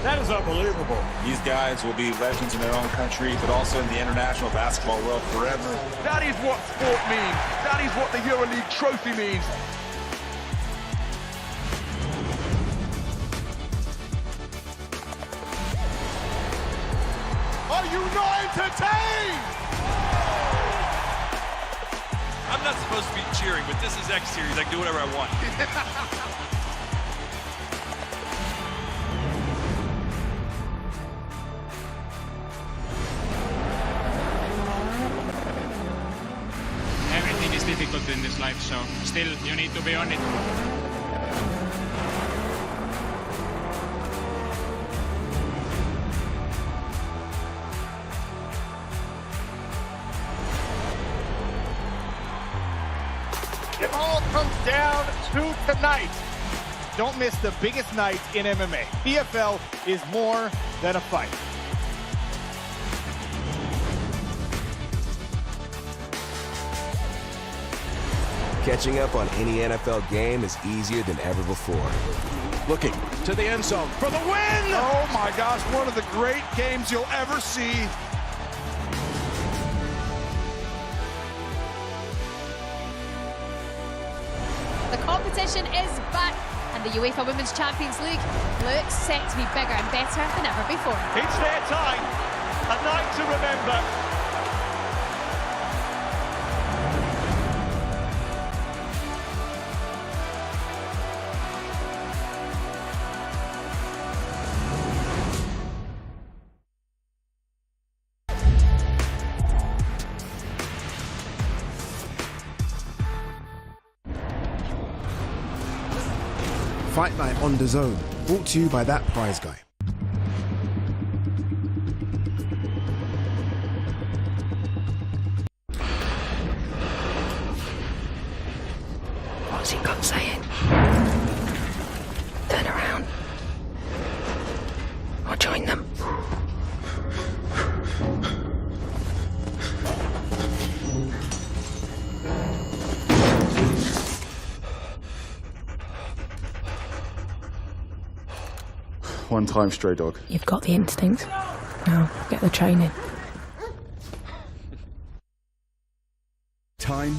That is unbelievable. These guys will be legends in their own country, but also in the international basketball world forever. That is what sport means. That is what the EuroLeague trophy means. Are you not entertained? I'm not supposed to be cheering, but this is X Series. I can do whatever I want. Everything is difficult in this life, so still you need to be on it. It all comes down to tonight. Don't miss the biggest night in MMA. PFL is more than a fight. Catching up on any NFL game is easier than ever before. Looking to the end zone for the win! Oh my gosh, one of the great games you'll ever see. The competition is back, and the UEFA Women's Champions League looks set to be bigger and better than ever before. It's their time, a night to remember. Fight Night on DAZN, brought to you by that prize guy. What's he got saying? Turn around. I'll join them. One time, stray dog. You've got the instinct. Now, get the training. Time.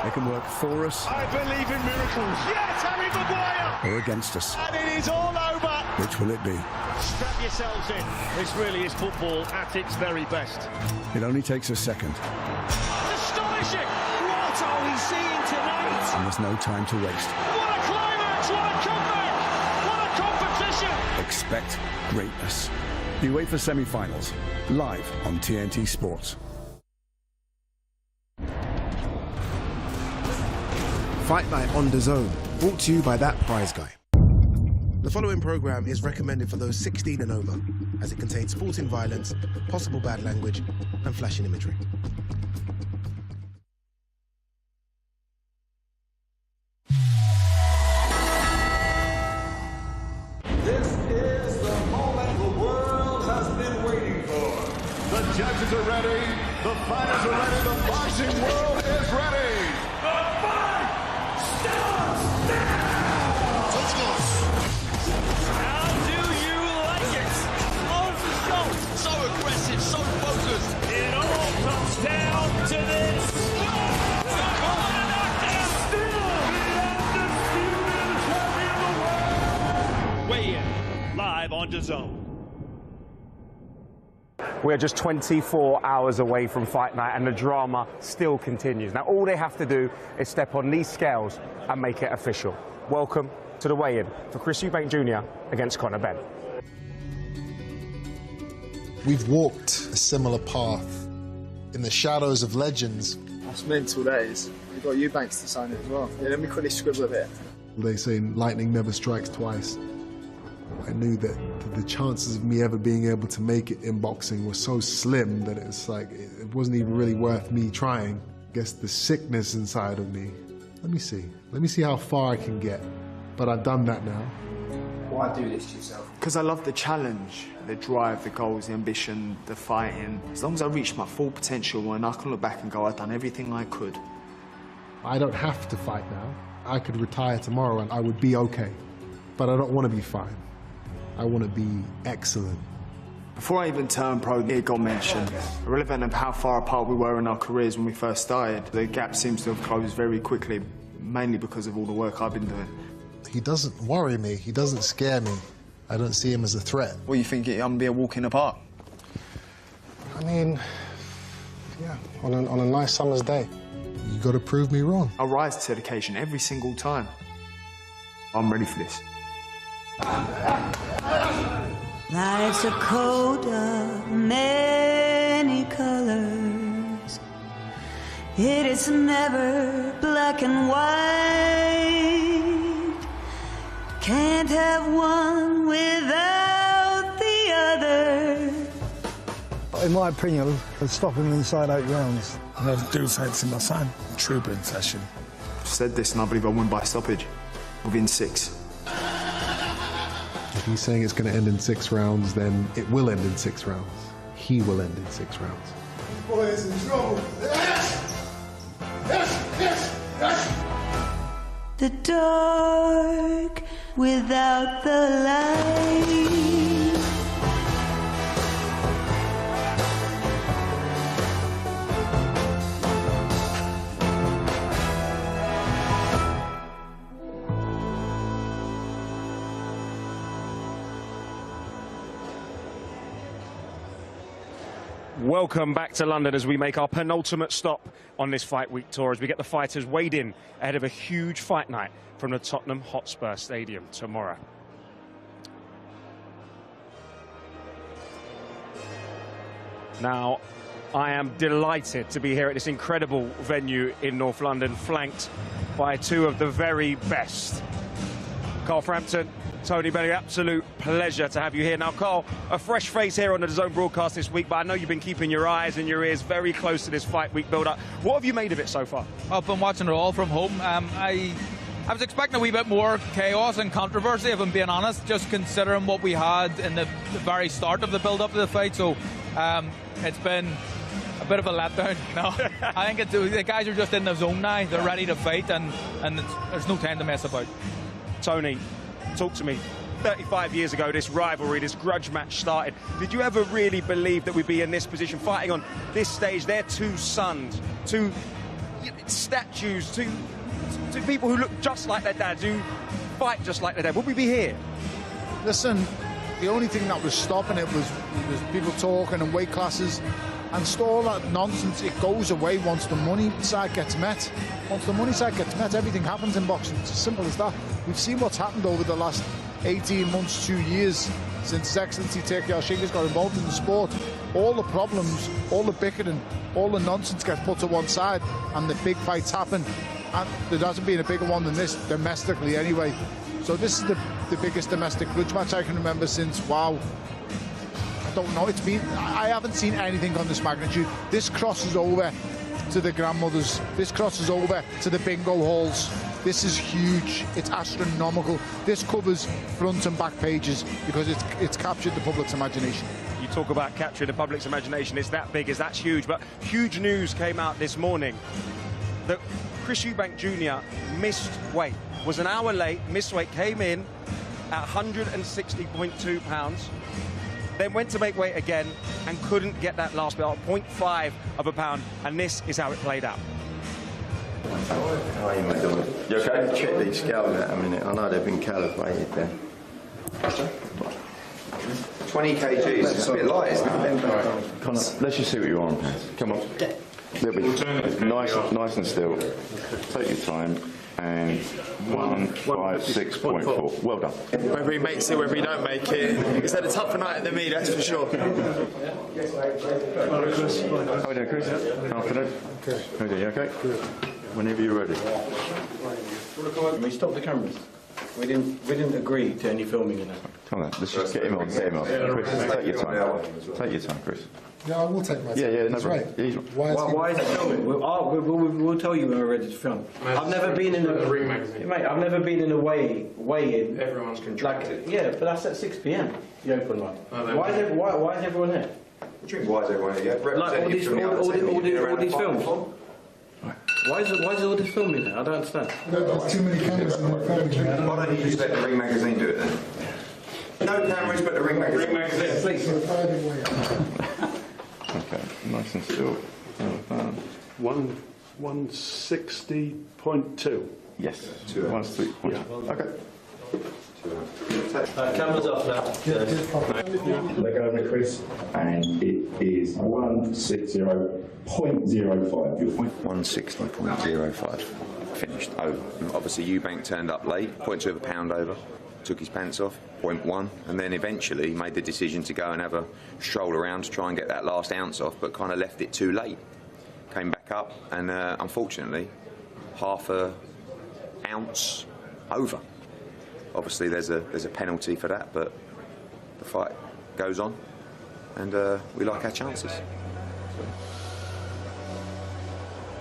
They can work for us. I believe in miracles. Yes, Harry Maguire! Or against us. And it is all over. Which will it be? Strap yourselves in. This really is football at its very best. It only takes a second. Astonishing! What are we seeing tonight? And there's no time to waste. What a climax! What a comeback! What a competition! Expect greatness. The UEFA semi-finals, live on TNT Sports. Fight Night on DAZN, brought to you by that prize guy. The following program is recommended for those 16 and over, as it contains sporting violence, possible bad language, and flashing imagery. This is the moment the world has been waiting for. The judges are ready, the fighters are ready, the boxing world is ready. The fight starts now! Let's go. How do you like it? On the show. So aggressive, so focused. It all comes down to this. Weigh in live on DAZN. We are just 24 hours away from Fight Night and the drama still continues. Now all they have to do is step on these scales and make it official. Welcome to the weigh-in for Chris Eubank Jr. against CONOR BENN. We've walked a similar path in the shadows of legends. That's mental, that is. We've got Eubanks to sign it as well. Yeah, let me quickly scribble a bit. They say lightning never strikes twice. I knew that the chances of me ever being able to make it in boxing were so slim that it's like, it wasn't even really worth me trying. I guess the sickness inside of me, let me see how far I can get. But I've done that now. Why do this to yourself? Because I love the challenge, the drive, the goals, the ambition, the fighting. As long as I reach my full potential and I can look back and go, I've done everything I could. I don't have to fight now. I could retire tomorrow and I would be okay. But I don't want to be fine. I want to be excellent. Before I even turned pro, it got mentioned. Irrelevant of how far apart we were in our careers when we first started, the gap seems to have closed very quickly, mainly because of all the work I've been doing. He doesn't worry me. He doesn't scare me. I don't see him as a threat. What, you think I'm going to be a walk in the park? I mean, yeah, on a nice summer's day. You got to prove me wrong. I rise to the occasion every single time. I'm ready for this. Life's a coat of many colors. It is never black and white. Can't have one without the other. In my opinion, I'd stop him inside 8 rounds. I do say to my son, trooper in session. I've said this and I believe I win by stoppage. Within 6. If he's saying it's going to end in 6 rounds, then it will end in 6 rounds. He will end in 6 rounds. Boy is in trouble. Yes! Yes! Yes! Yes! The dark without the light. Welcome back to London as we make our penultimate stop on this Fight Week tour as we get the fighters weighed in ahead of a huge fight night from the Tottenham Hotspur Stadium tomorrow. Now, I am delighted to be here at this incredible venue in North London, flanked by 2 of the very best. Carl Frampton, Tony Benn, absolute pleasure to have you here. Now, Carl, a fresh face here on the DAZN broadcast this week, but I know you've been keeping your eyes and your ears very close to this Fight Week build-up. What have you made of it so far? I've been watching it all from home. I was expecting a wee bit more chaos and controversy, if I'm being honest, just considering what we had in the very start of the build-up to the fight. So it's been a bit of a letdown. No, I think the guys are just in the zone now. They're ready to fight, and there's no time to mess about. Tony, talk to me. 35 years ago, this rivalry, this grudge match started. Did you ever really believe that we'd be in this position, fighting on this stage? They're 2 sons, 2 statues, two people who look just like their dads, who fight just like their dad. Would we be here? Listen, the only thing that was stopping it was people talking and weight classes. And all that nonsense, it goes away once the money side gets met. Once the money side gets met, everything happens in boxing. It's as simple as that. We've seen what's happened over the last 18 months, 2 years, since His Excellency Turki Al-Sheikh's got involved in the sport. All the problems, all the bickering, all the nonsense gets put to one side, and the big fights happen. And there hasn't been a bigger one than this, domestically anyway. So this is the biggest domestic grudge match I can remember since, wow, I don't know, I haven't seen anything on this magnitude. This crosses over to the grandmothers. This crosses over to the bingo halls. This is huge. It's astronomical. This covers front and back pages because it's captured the public's imagination. You talk about capturing the public's imagination. It's that big, that's huge. But huge news came out this morning that Chris Eubank Jr. missed weight. Was an hour late, missed weight, came in at 160.2 pounds. Then went to make weight again and couldn't get that last bit, 0.5 of a pound, and this is how it played out. How are you, mate? You okay? Check these scales out a minute. I know they've been calibrated there. 20 kgs. It's a bit light, isn't it? Conor, let's just see what you're on. Come on. Nice and still. Take your time. And 156.4. Well done. Whether he makes it, whether he don't make it, he's had a tougher night than me, that's for sure. How are we doing, Chris? Afternoon. Okay. How are you okay? Whenever you're ready. Can we stop the cameras? We didn't agree to any filming in that. Come on, let's just get him on. Chris, take your time. Take your time, Chris. Yeah, I will take my time. Yeah, that's right. Why is it filming? We'll tell you when we're ready to film. I've never been in a ring magazine. Mate, I've never been in a weigh-in. Everyone's contracted. Like, yeah, but that's at 6 p.m. The open one. Why is everyone here? What do you mean, why is everyone here? Like all these films. Why is all this filming there? I don't understand. There's too many cameras in the film. Why don't you just let the ring magazine do it then? No cameras, but the ring magazine. Ring magazine, please. Okay, nice and still. 160.2. Yes, 160.2. Okay. Cameras off now. Leg over, Chris. And it is 160.05. 160.05. Finished over. Obviously, Eubank turned up late, 0.2 of a pound over, took his pants off, 0.1, and then eventually made the decision to go and have a stroll around to try and get that last ounce off, but kind of left it too late. Came back up, and unfortunately, half a ounce over. Obviously, there's a penalty for that, but the fight goes on, and we like our chances.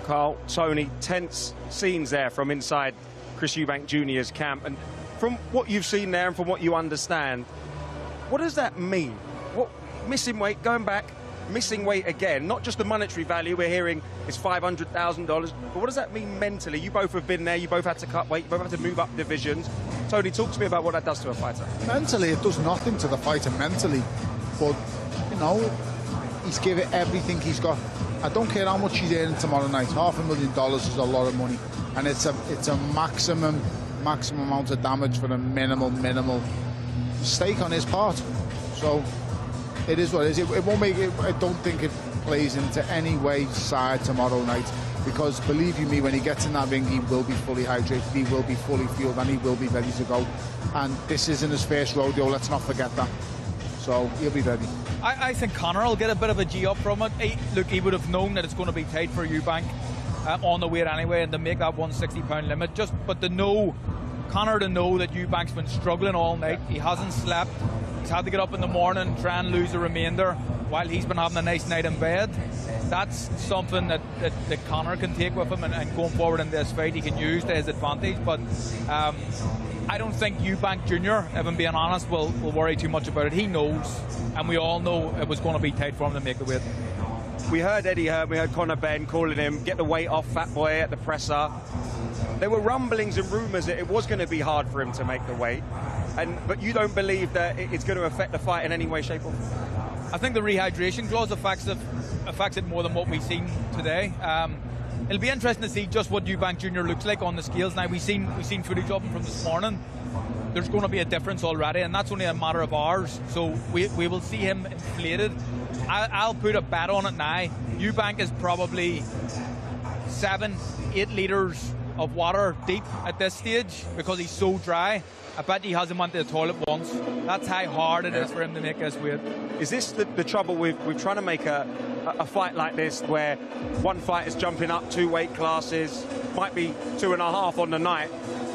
Carl, Tony, tense scenes there from inside Chris Eubank Jr.'s camp, and from what you've seen there and from what you understand, what does that mean? What, missing weight, going back, missing weight again, not just the monetary value we're hearing is $500,000, but what does that mean mentally? You both have been there, you both had to cut weight, you both had to move up divisions. Tony, talk to me about what that does to a fighter. Mentally, it does nothing to the fighter mentally, but, you know, he's given everything he's got. I don't care how much he's earning tomorrow night. $500,000 is a lot of money, and it's a maximum amount of damage for a minimal mistake on his part. So it is what it is. It won't make it. I don't think it plays into any way side tomorrow night, because believe you me, when he gets in that ring, he will be fully hydrated, he will be fully fueled, and he will be ready to go. And this isn't his first rodeo, let's not forget that. So he'll be ready. I think Conor will get a bit of a G up from it. Look, he would have known that it's going to be tight for Eubank on the weight anyway, and to make that 160-pound limit. But to know, Conor to know that Eubank's been struggling all night, he hasn't slept, he's had to get up in the morning, try and lose the remainder, while he's been having a nice night in bed. That's something that Conor can take with him, and going forward in this fight he can use to his advantage. But I don't think Eubank Jr., if I'm being honest, will worry too much about it. He knows, and we all know it was going to be tight for him to make the weight. We heard Eddie Hearn, we heard Conor Benn calling him, get the weight off, fat boy, at the presser. There were rumblings and rumours that it was going to be hard for him to make the weight, but you don't believe that it's going to affect the fight in any way, shape or form? I think the rehydration clause affects it more than what we've seen today. It'll be interesting to see just what Eubank Jr. looks like on the scales. Now, we've seen footage of him from this morning. There's going to be a difference already, and that's only a matter of hours. So we will see him inflated. I'll put a bet on it now. Eubank is probably 7-8 litres of water deep at this stage because he's so dry. I bet he hasn't went to the toilet once. That's how hard it is for him to make this weight. Is this the trouble with trying to make a fight like this, where one fight is jumping up 2 weight classes, might be 2.5 on the night?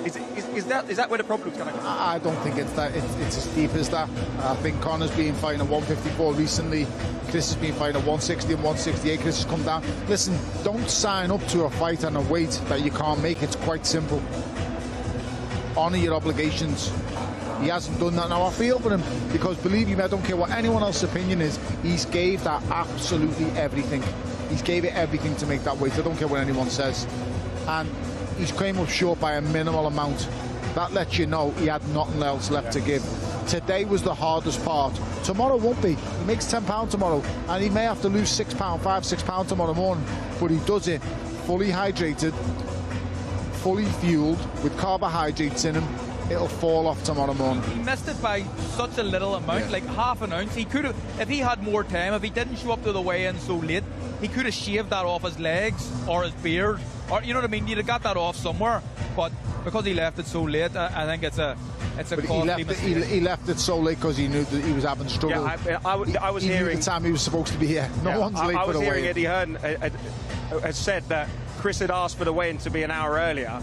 Is that where the problem's going to come? I don't think it's that. It's as deep as that. I think Conor's been fighting at 154 recently. Chris has been fighting at 160 and 168. Chris has come down. Listen, don't sign up to a fight and a weight that you can't make. It's quite simple. Honour your obligations. He hasn't done that. Now I feel for him, because believe me, I don't care what anyone else's opinion is, he's gave that absolutely everything. He's gave it everything to make that weight. I don't care what anyone says. And he's came up short by a minimal amount. That lets you know he had nothing else left to give. Today was the hardest part. Tomorrow won't be. He makes £10 tomorrow, and he may have to lose £6, £5-6 tomorrow morning, but he does it fully hydrated, fully fueled, with carbohydrates in him. It'll fall off tomorrow morning. He missed it by such a little amount, like half an ounce. He could have, if he had more time, if he didn't show up to the weigh-in so late, he could have shaved that off his legs or his beard, or you know what I mean. You'd have got that off somewhere, but because he left it so late, I think it's a costly mistake. He left it so late because he knew that he was having struggle. Yeah, I was hearing the time he was supposed to be here. No one's late for the weigh-in. I was hearing Eddie Hearn had said that Chris had asked for the weigh-in to be an hour earlier,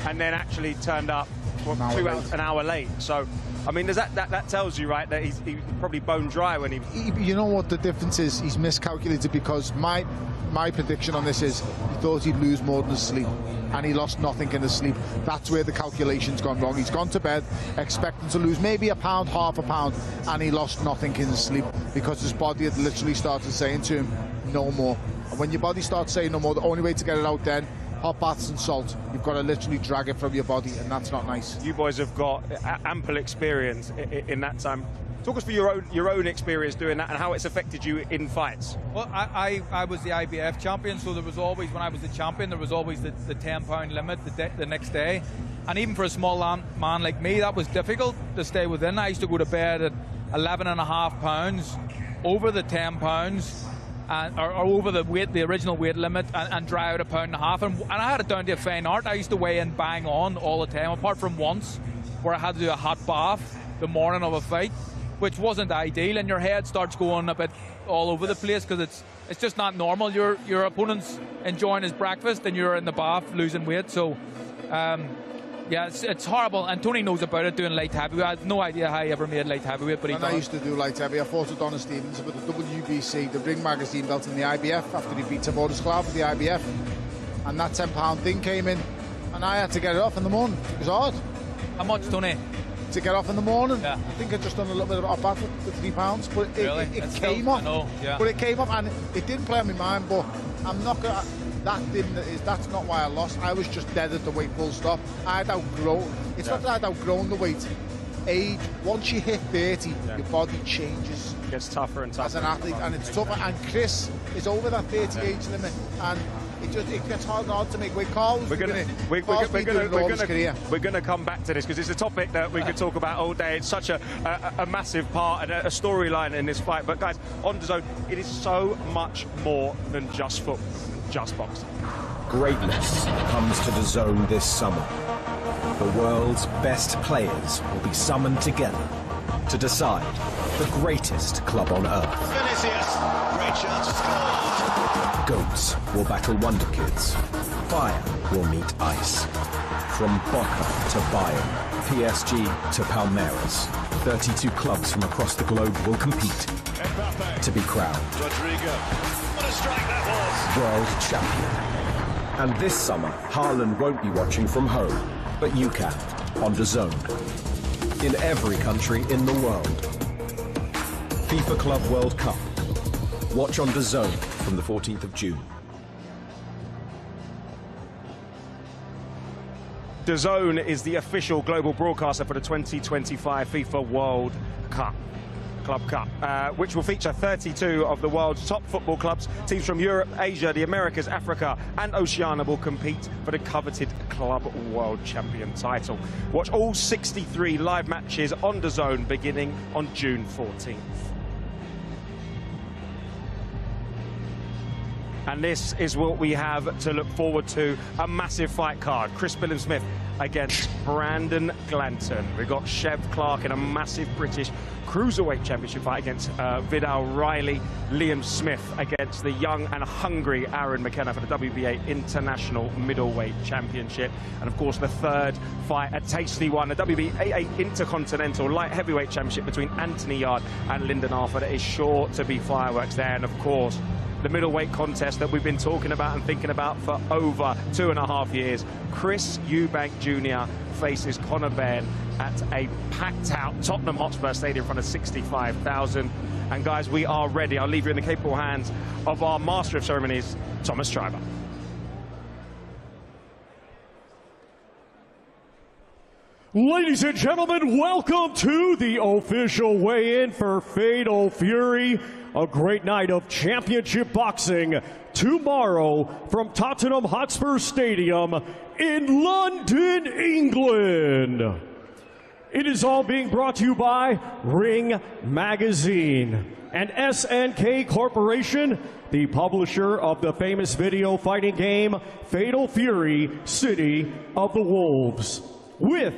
and then actually turned up an hour late. So, I mean, does that tells you, right, that he's probably bone dry when he... You know what the difference is? He's miscalculated, because my prediction on this is he thought he'd lose more than his sleep, and he lost nothing in his sleep. That's where the calculation's gone wrong. He's gone to bed expecting to lose maybe a pound, half a pound, and he lost nothing in his sleep, because his body had literally started saying to him, no more. And when your body starts saying no more, the only way to get it out then hot baths and salt. You've got to literally drag it from your body, and that's not nice. You boys have got ample experience in that time. Talk us through your own experience doing that and how it's affected you in fights. Well, I was the IBF champion, so there was always, when I was the champion, there was always the £10 limit the next day. And even for a small man like me, that was difficult to stay within. I used to go to bed at 11.5 pounds, over the 10 pounds, or over the original weight limit, and dry out 1.5 pounds. And I had it down to a fine art. I used to weigh in bang on all the time, apart from once where I had to do a hot bath the morning of a fight, which wasn't ideal, and your head starts going a bit all over the place because it's just not normal. Your opponent's enjoying his breakfast and you're in the bath losing weight. So yeah, it's horrible, and Tony knows about it, doing light heavyweight. I have no idea how he ever made light heavyweight, but he does. I used to do light heavy. I fought with Donna Stevens with the WBC, the Ring Magazine belt in the IBF, after he beat Taborisklav for the IBF, and that £10 thing came in, and I had to get it off in the morning. It was hard. How much, Tony? To get off in the morning. Yeah. I think I'd just done a little bit of a battle with £3, but it came off. I know, yeah. But it came off, and it didn't play on my mind. But I'm not gonna. That's not why I lost. I was just dead at the weight, full stop. I'd outgrown. It's not that I'd outgrown the weight. Age. Once you hit 30, your body changes. It gets tougher and tougher as an athlete, and it's tougher. And Chris is over that 30 age limit, and it gets harder and harder to make weight. Carl's we're going to come back to this because it's a topic that we could talk about all day. It's such a massive part and a storyline in this fight. But guys, on DAZN, it is so much more than just football, just boxing. Greatness comes to DAZN this summer. The world's best players will be summoned together to decide the greatest club on earth. Vinicius, great chance to score. Goats will battle Wonder Kids. Fire will meet ice. From Boca to Bayern, PSG to Palmeiras, 32 clubs from across the globe will compete to be crowned Rodrigo, what a strike that was! world champion. And this summer, Haaland won't be watching from home, but you can on DAZN. In every country in the world. FIFA Club World Cup. Watch on DAZN from the 14th of June. DAZN is the official global broadcaster for the 2025 FIFA World Cup. Club Cup, which will feature 32 of the world's top football clubs. Teams from Europe, Asia, the Americas, Africa and Oceania will compete for the coveted Club World Champion title. Watch all 63 live matches on DAZN beginning on June 14th. And this is what we have to look forward to, a massive fight card. Chris Billam-Smith against Brandon Glanton. We've got Chev Clark in a massive British Cruiserweight Championship fight against Vidal Riley. Liam Smith against the young and hungry Aaron McKenna for the WBA International Middleweight Championship. And of course the third fight, a tasty one, the WBA Intercontinental Light Heavyweight Championship between Anthony Yard and Lyndon Arthur. That is sure to be fireworks there. And of course, the middleweight contest that we've been talking about and thinking about for over 2.5 years. Chris Eubank Jr. faces Conor Benn at a packed-out Tottenham Hotspur Stadium in front of 65,000. And guys, we are ready. I'll leave you in the capable hands of our Master of Ceremonies, Thomas Schreiber. Ladies and gentlemen, welcome to the official weigh-in for Fatal Fury. A great night of championship boxing tomorrow from Tottenham Hotspur Stadium in London, England. It is all being brought to you by Ring Magazine and SNK Corporation, the publisher of the famous video fighting game Fatal Fury, City of the Wolves. With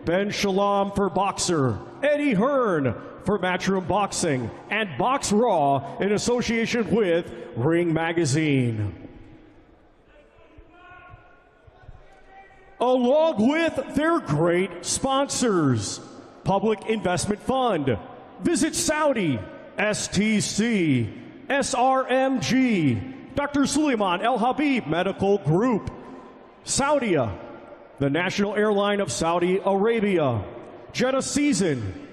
Ben Shalom for Boxer, Eddie Hearn for Matchroom Boxing, and Box Raw in association with Ring Magazine. Along with their great sponsors, Public Investment Fund, Visit Saudi, STC, SRMG, Dr. Suleiman El Habib Medical Group, Saudia, the national airline of Saudi Arabia, Jeddah Season,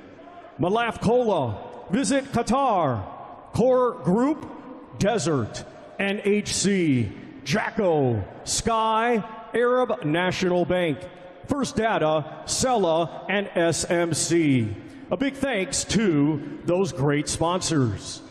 Malaf Cola, Visit Qatar, Core Group, Desert, NHC, Jacko, Sky, Arab National Bank, First Data, Sella, and SMC. A big thanks to those great sponsors.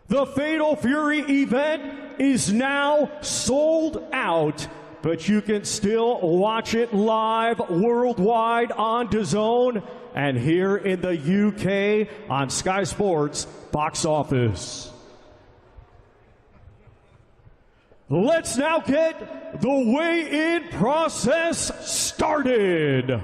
The Fatal Fury event is now sold out, but you can still watch it live worldwide on DAZN and here in the UK on Sky Sports Box Office. Let's now get the weigh-in process started.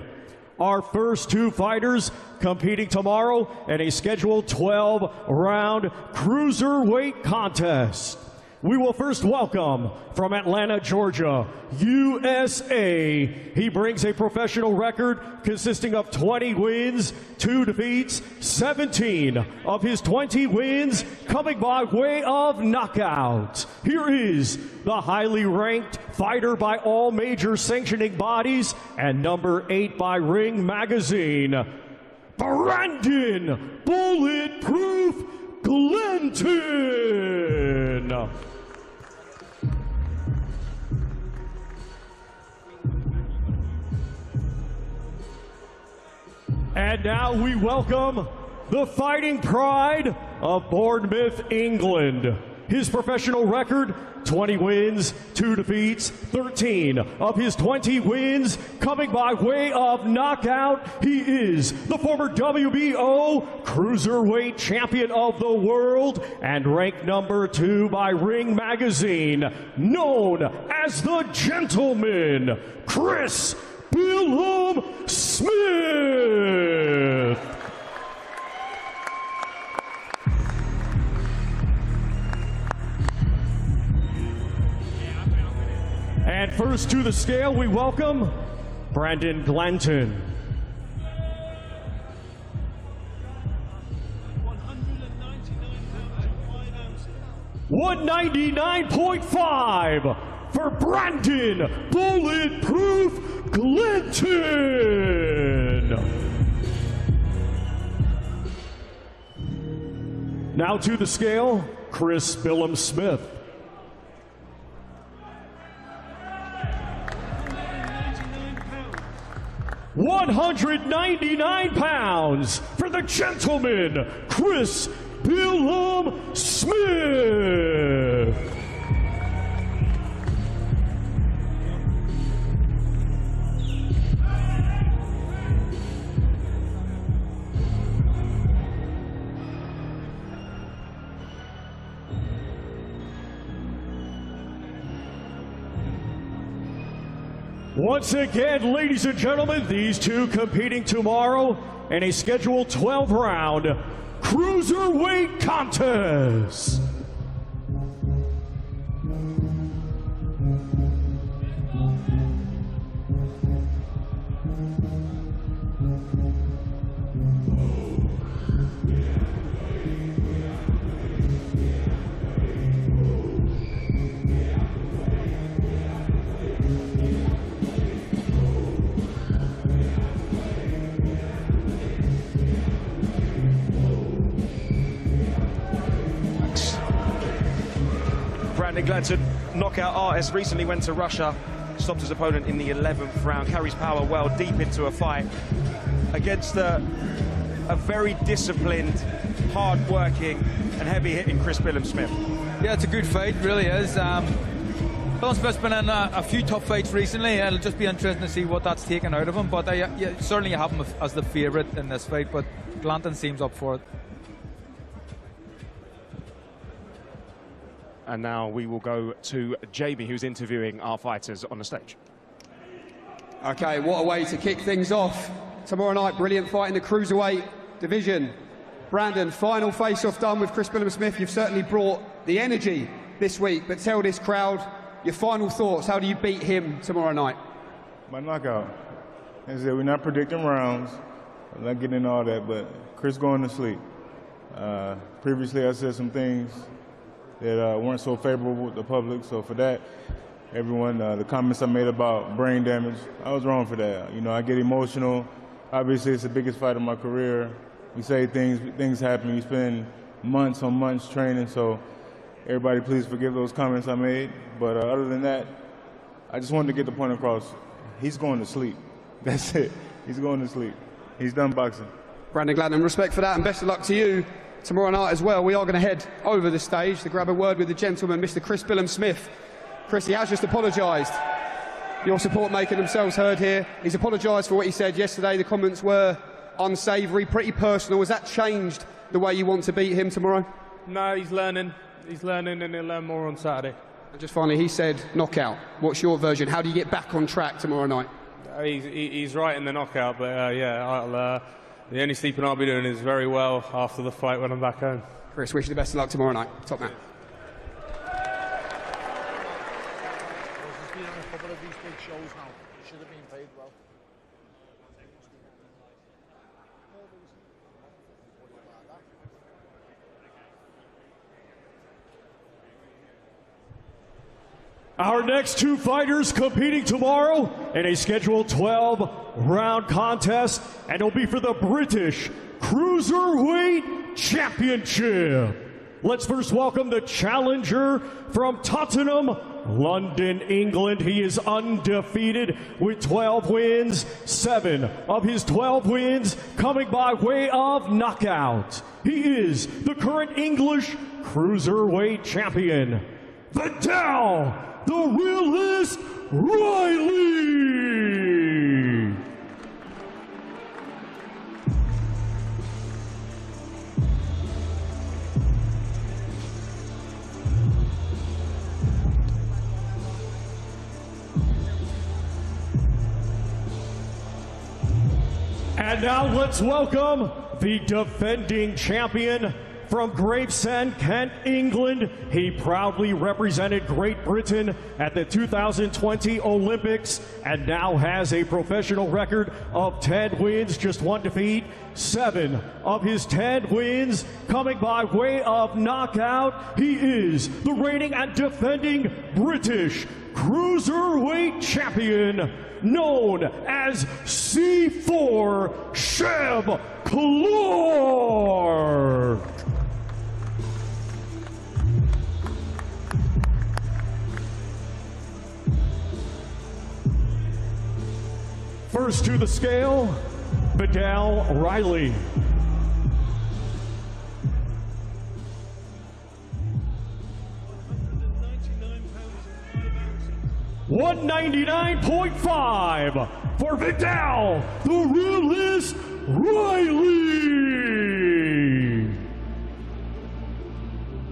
Our first two fighters competing tomorrow in a scheduled 12-round cruiserweight contest. We will first welcome from Atlanta, Georgia, USA. He brings a professional record consisting of 20 wins, 2 defeats, 17 of his 20 wins coming by way of knockout. Here is the highly ranked fighter by all major sanctioning bodies and number 8 by Ring Magazine, Brandon Bulletproof Glenton. And now we welcome the fighting pride of Bournemouth, England. His professional record, 20 wins, 2 defeats, 13 of his 20 wins coming by way of knockout. He is the former WBO Cruiserweight Champion of the World and ranked number 2 by Ring Magazine, known as the Gentleman, Chris Billum Smith. And first to the scale, we welcome Brandon Glenton. 199.5 for Brandon Bulletproof Glenton. Now to the scale, Chris Billum Smith. 199 pounds for the Gentleman, Chris Billum Smith. Once again, ladies and gentlemen, these two competing tomorrow in a scheduled 12-round cruiserweight contest. Brandon Glenton, knockout artist, recently went to Russia, stopped his opponent in the 11th round, carries power well deep into a fight against a very disciplined, hard-working and heavy-hitting Chris Billum Smith. Yeah, it's a good fight, really is. Billum Smith's been in a few tough fights recently, and it'll just be interesting to see what that's taken out of him, but certainly you have him as the favourite in this fight, but Glenton seems up for it. And now we will go to Jamie, who's interviewing our fighters on the stage. Okay, what a way to kick things off. Tomorrow night, brilliant fight in the cruiserweight division. Brandon, final face-off done with Chris Billum Smith. You've certainly brought the energy this week, but tell this crowd your final thoughts. How do you beat him tomorrow night? By knockout. As I said, we're not predicting rounds. I'm not getting into all that, but Chris going to sleep. Previously, I said some things that weren't so favorable with the public. So for that, everyone, the comments I made about brain damage, I was wrong for that. You know, I get emotional. Obviously, it's the biggest fight of my career. We say things happen. You spend months on months training. So everybody please forgive those comments I made. But other than that, I just wanted to get the point across. He's going to sleep. That's it. He's going to sleep. He's done boxing. Brandon Gladden, respect for that, and best of luck to you tomorrow night as well. We are going to head over the stage to grab a word with the gentleman, Mr. Chris Billham-Smith. Chris, he has just apologised. Your support making themselves heard here. He's apologised for what he said yesterday. The comments were unsavoury, pretty personal. Has that changed the way you want to beat him tomorrow? No, he's learning. He's learning, and he'll learn more on Saturday. And just finally, he said knockout. What's your version? How do you get back on track tomorrow night? He's right in the knockout, but yeah, the only sleeping I'll be doing is very well after the fight when I'm back home. Chris, wish you the best of luck tomorrow night. Top man. He's been on a couple of these big shows now. He should have been paid well. Our next two fighters competing tomorrow in a scheduled 12-round contest, and it'll be for the British Cruiserweight Championship. Let's first welcome the challenger from Tottenham, London, England. He is undefeated with 12 wins, 7 of his 12 wins coming by way of knockout. He is the current English Cruiserweight Champion, Vidal the Realist Riley. And now let's welcome the defending champion from Gravesend, Kent, England. He proudly represented Great Britain at the 2020 Olympics and now has a professional record of 10 wins, just 1 defeat. 7 of his 10 wins coming by way of knockout. He is the reigning and defending British Cruiserweight Champion, known as C4 Sheb Clark. First to the scale, Vidal Riley. $199.5 for Vidal the Realist Riley.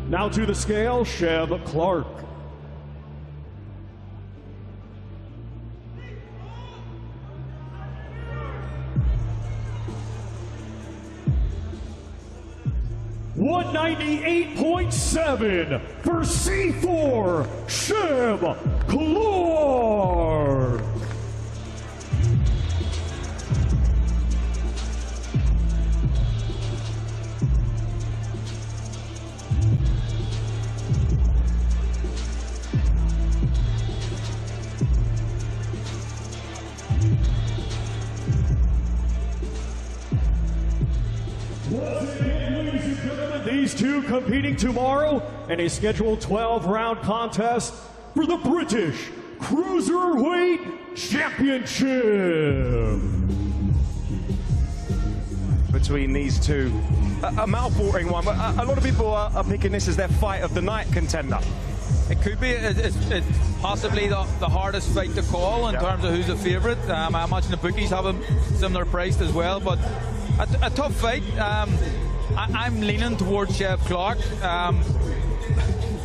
Now to the scale, Sheb Clark. $198.7 for C4 Sheb Clark. These two competing tomorrow in a scheduled 12-round contest for the British Cruiserweight Championship. Between these two, a mouth-watering one, but a lot of people are picking this as their fight of the night contender. It could be. It's possibly the hardest fight to call in terms of who's the favourite. I imagine the bookies have them similar priced as well, but a tough fight. I'm leaning towards Sheb Clark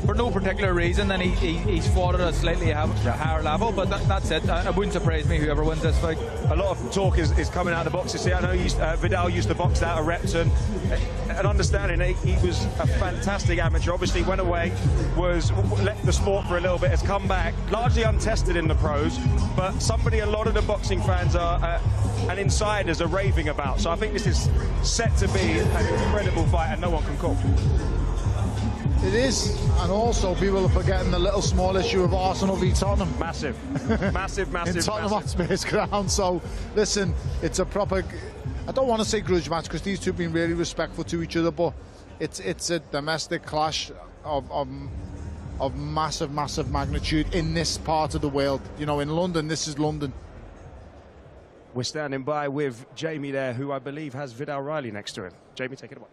for no particular reason, and he's fought at a slightly higher level, but that's it. It wouldn't surprise me whoever wins this fight. A lot of talk is coming out of the boxes here. I know Vidal used to box out of Repton. An understanding, he was a fantastic amateur. Obviously went away, left the sport for a little bit, has come back, largely untested in the pros, but somebody a lot of the boxing fans and insiders are raving about. So I think this is set to be an incredible fight, and no one can call. It is, and also people are forgetting the little small issue of Arsenal v Tottenham. Massive. In Tottenham Hotspur's ground. So listen, it's a proper, I don't want to say grudge match because these two have been really respectful to each other, but it's a domestic clash of massive magnitude in this part of the world. You know, in London, this is London. We're standing by with Jamie there, who I believe has Vidal Riley next to him. Jamie, take it away.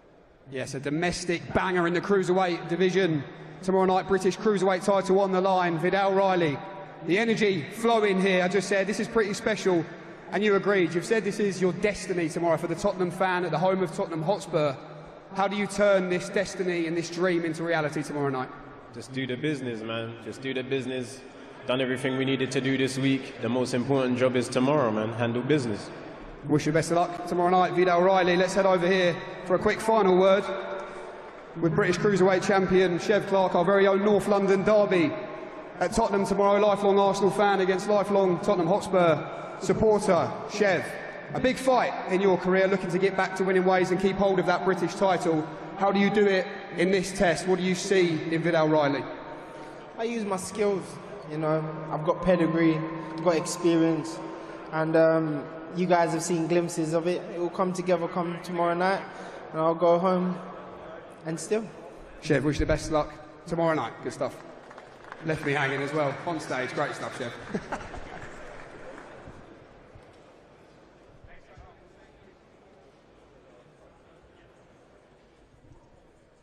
Yes, a domestic banger in the cruiserweight division. Tomorrow night, British cruiserweight title on the line. Vidal Riley. The energy flowing here. I just said this is pretty special, and you agreed. You've said this is your destiny tomorrow for the Tottenham fan at the home of Tottenham Hotspur. How do you turn this destiny and this dream into reality tomorrow night? Just do the business, man. Just do the business. Done everything we needed to do this week. The most important job is tomorrow, man. Handle business. Wish you best of luck tomorrow night, Vidal Riley. Let's head over here for a quick final word with British Cruiserweight champion Chev Clark, our very own North London derby at Tottenham tomorrow. Lifelong Arsenal fan against lifelong Tottenham Hotspur supporter. Chev, a big fight in your career, looking to get back to winning ways and keep hold of that British title. How do you do it in this test? What do you see in Vidal Riley? I use my skills. You know, I've got pedigree, I've got experience, and you guys have seen glimpses of it. It will come together come tomorrow night, and I'll go home and still. Chev, wish you the best of luck tomorrow night. Good stuff. Left me hanging as well on stage. Great stuff, Chev.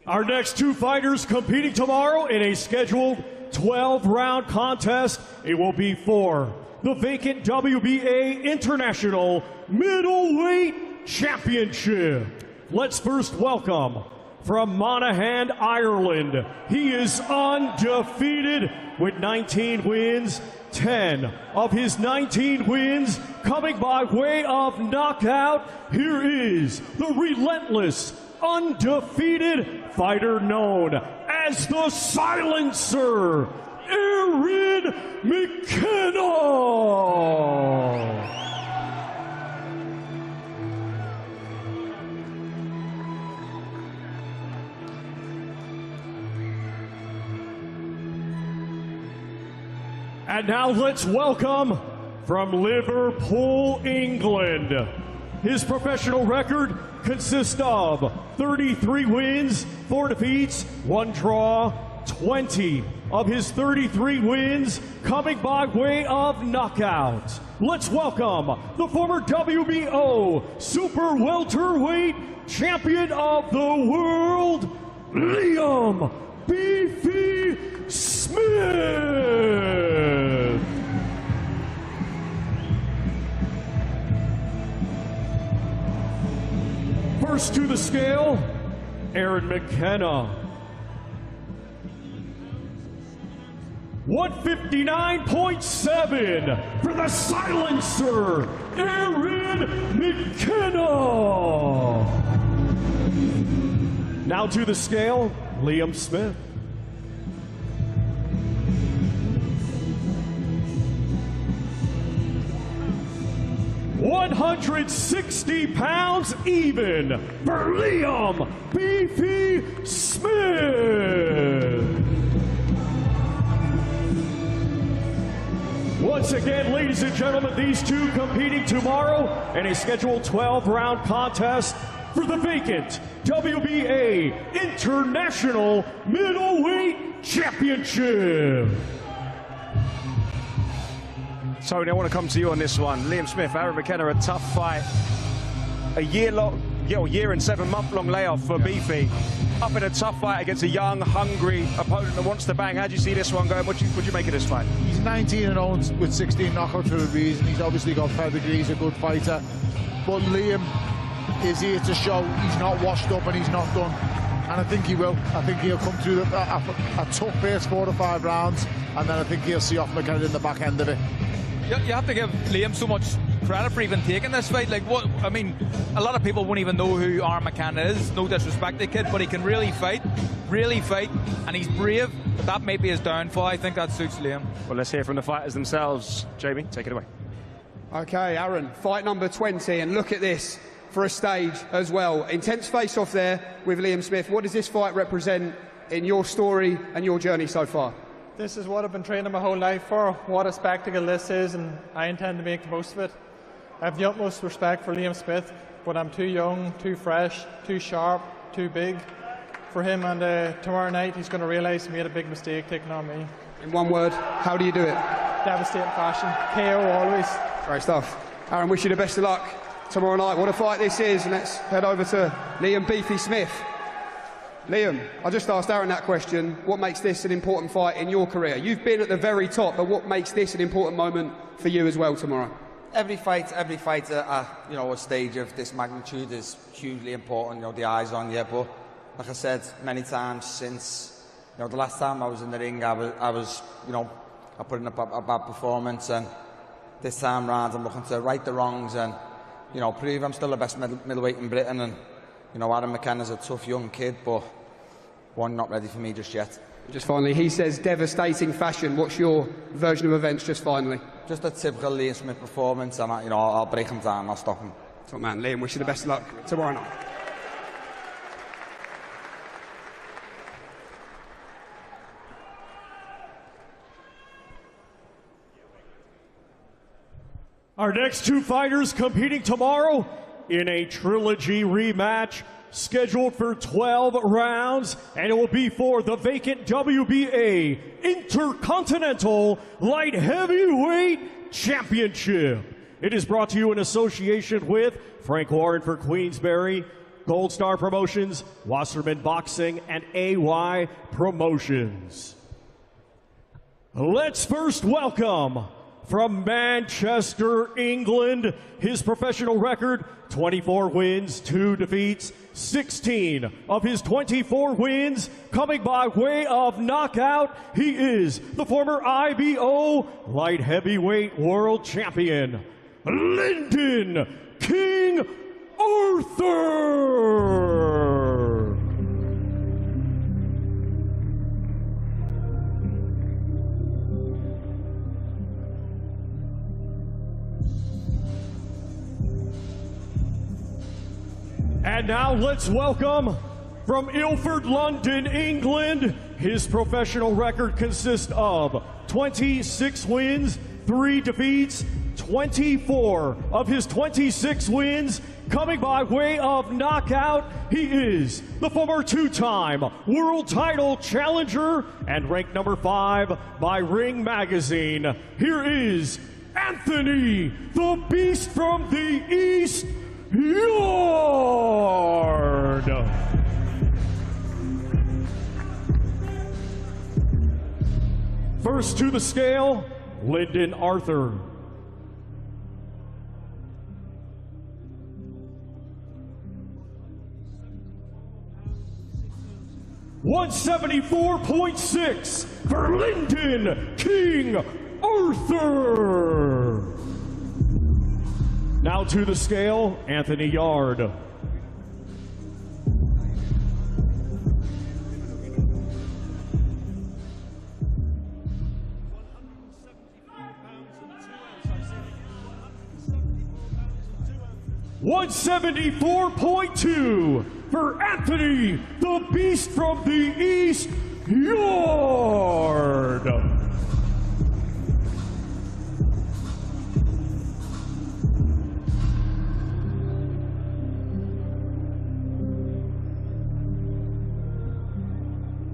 Our next two fighters competing tomorrow in a scheduled 12-round contest. It will be for the vacant WBA International Middleweight Championship. Let's first welcome from Monaghan, Ireland. He is undefeated with 19 wins. 10 of his 19 wins coming by way of knockout. Here is the relentless, undefeated fighter known as the Silencer, Aaron McKenna. And now let's welcome from Liverpool, England. His professional record consists of 33 wins, 4 defeats, 1 draw, 20 of his 33 wins coming by way of knockout. Let's welcome the former WBO Super Welterweight Champion of the World, Liam Beefy Smith. First to the scale, Aaron McKenna. 159.7 for the Silencer, Aaron McKenna. Now to the scale, Liam Smith. 160 pounds even for Liam Beefy Smith. Once again, ladies and gentlemen, these two competing tomorrow in a scheduled 12-round contest for the vacant WBA International Middleweight Championship. Tony, I want to come to you on this one. Liam Smith, Aaron McKenna, a tough fight. A year and 7 month long layoff for Beefy. Up in a tough fight against a young, hungry opponent that wants to bang. How do you see this one going? What do you make of this fight? He's 19-0 with 16 knockouts for a reason. He's obviously got pedigree. He's a good fighter. But Liam is here to show he's not washed up and he's not done. And I think he will. I think he'll come through a tough first 4 to 5 rounds, and then I think he'll see off McKenna in the back end of it. You have to give Liam so much credit for even taking this fight. Like, what? I mean, a lot of people won't even know who Aaron McKenna is. No disrespect to the kid, but he can really fight, and he's brave. That may be his downfall. I think that suits Liam. Well, let's hear from the fighters themselves. Jamie, take it away. Okay, Aaron, fight number 20, and look at this for a stage as well. Intense face-off there with Liam Smith. What does this fight represent in your story and your journey so far? This is what I've been training my whole life for, what a spectacle this is, and I intend to make the most of it. I have the utmost respect for Liam Smith, but I'm too young, too fresh, too sharp, too big for him, and tomorrow night he's going to realise he made a big mistake taking on me. In one word, how do you do it? Devastating fashion. KO always. Great stuff. Aaron, wish you the best of luck tomorrow night. What a fight this is. And let's head over to Liam Beefy Smith. Liam, I just asked Aaron that question. What makes this an important fight in your career? You've been at the very top, but what makes this an important moment for you as well tomorrow? Every fight at you know, a stage of this magnitude is hugely important. You know, the eyes on you. But like I said many times since, you know, the last time I was in the ring, I was, you know, I put in a bad performance, and this time round I'm looking to right the wrongs and, you know, prove I'm still the best middleweight in Britain. And you know, Adam McKenna's a tough young kid, but one not ready for me just yet. Just finally, he says devastating fashion. What's your version of events just finally? Just a typical Liam Smith performance, and you know, I'll break him down, I'll stop him. Top man, Liam, wish you the best of luck tomorrow night. Our next two fighters competing tomorrow in a trilogy rematch scheduled for 12 rounds, and it will be for the vacant WBA Intercontinental Light Heavyweight Championship. It is brought to you in association with Frank Warren for Queensberry, Gold Star Promotions, Wasserman Boxing, and AY Promotions. Let's first welcome, from Manchester, England, his professional record, 24 wins, 2 defeats, 16 of his 24 wins coming by way of knockout. He is the former IBO light heavyweight world champion, Lyndon King Arthur. And now let's welcome, from Ilford, London, England, his professional record consists of 26 wins, 3 defeats, 24 of his 26 wins coming by way of knockout. He is the former 2-time world title challenger and ranked number 5 by Ring Magazine. Here is Anthony, the Beast from the East, Yard. First to the scale, Lyndon Arthur. $174.6 for Lyndon King Arthur. Now to the scale, Anthony Yard. $174.2 for Anthony, the Beast from the East, Yard.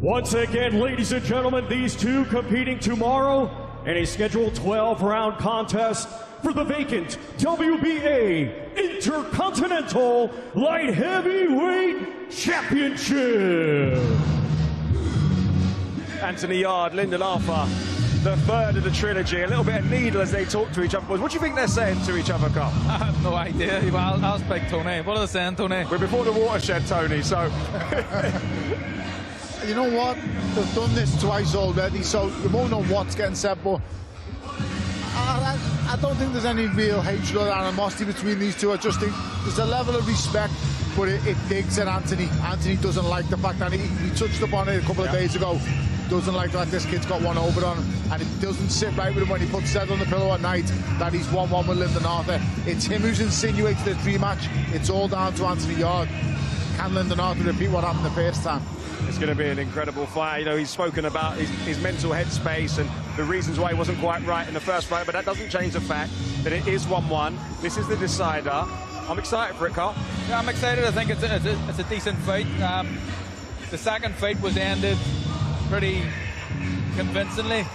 Once again, ladies and gentlemen, these two competing tomorrow in a scheduled 12-round contest for the vacant WBA Intercontinental Light Heavyweight Championship. Anthony Yard, Lyndon Arthur, the third of the trilogy. A little bit of needle as they talk to each other. What do you think they're saying to each other, Carl? I have no idea. Well, I'll speak Tony. What are they saying, Tony? We're before the watershed, Tony, so... You know what? They've done this twice already, so you won't know what's getting said, but I don't think there's any real hatred or animosity between these two. I just think there's a level of respect, but it digs at Anthony. Anthony doesn't like the fact that he touched upon it a couple of days ago. Doesn't like that this kid's got one over on him, and it doesn't sit right with him when he puts his head on the pillow at night that he's 1-1 with Lyndon Arthur. It's him who's insinuated this rematch. It's all down to Anthony Yard. Can Lyndon Arthur repeat what happened the first time? It's going to be an incredible fight. You know, he's spoken about his mental headspace and the reasons why he wasn't quite right in the first fight, but that doesn't change the fact that it is 1-1. This is the decider. I'm excited for it, Carl. Yeah, I'm excited. I think it's a decent fight. The second fight was ended pretty convincingly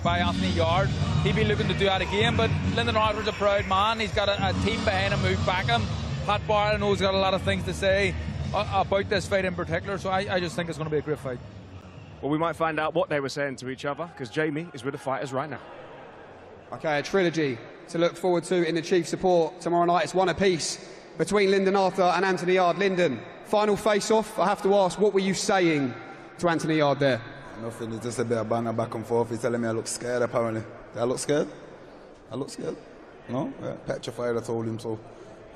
by Anthony Yard. He'd be looking to do that again, but Lyndon Arthur's a proud man. He's got a team behind him who've back him. Pat Barr, I know, has got a lot of things to say about this fight in particular, so I just think it's going to be a great fight. Well, we might find out what they were saying to each other, because Jamie is with the fighters right now. Okay, a trilogy to look forward to in the chief support tomorrow night. It's one apiece between Lyndon Arthur and Anthony Yard. Lyndon, final face-off. I have to ask, what were you saying to Anthony Yard there? Nothing, it's just a bit of banter back and forth. He's telling me I look scared, apparently. Did I look scared? I look scared? No? Yeah, petrified, I told him, so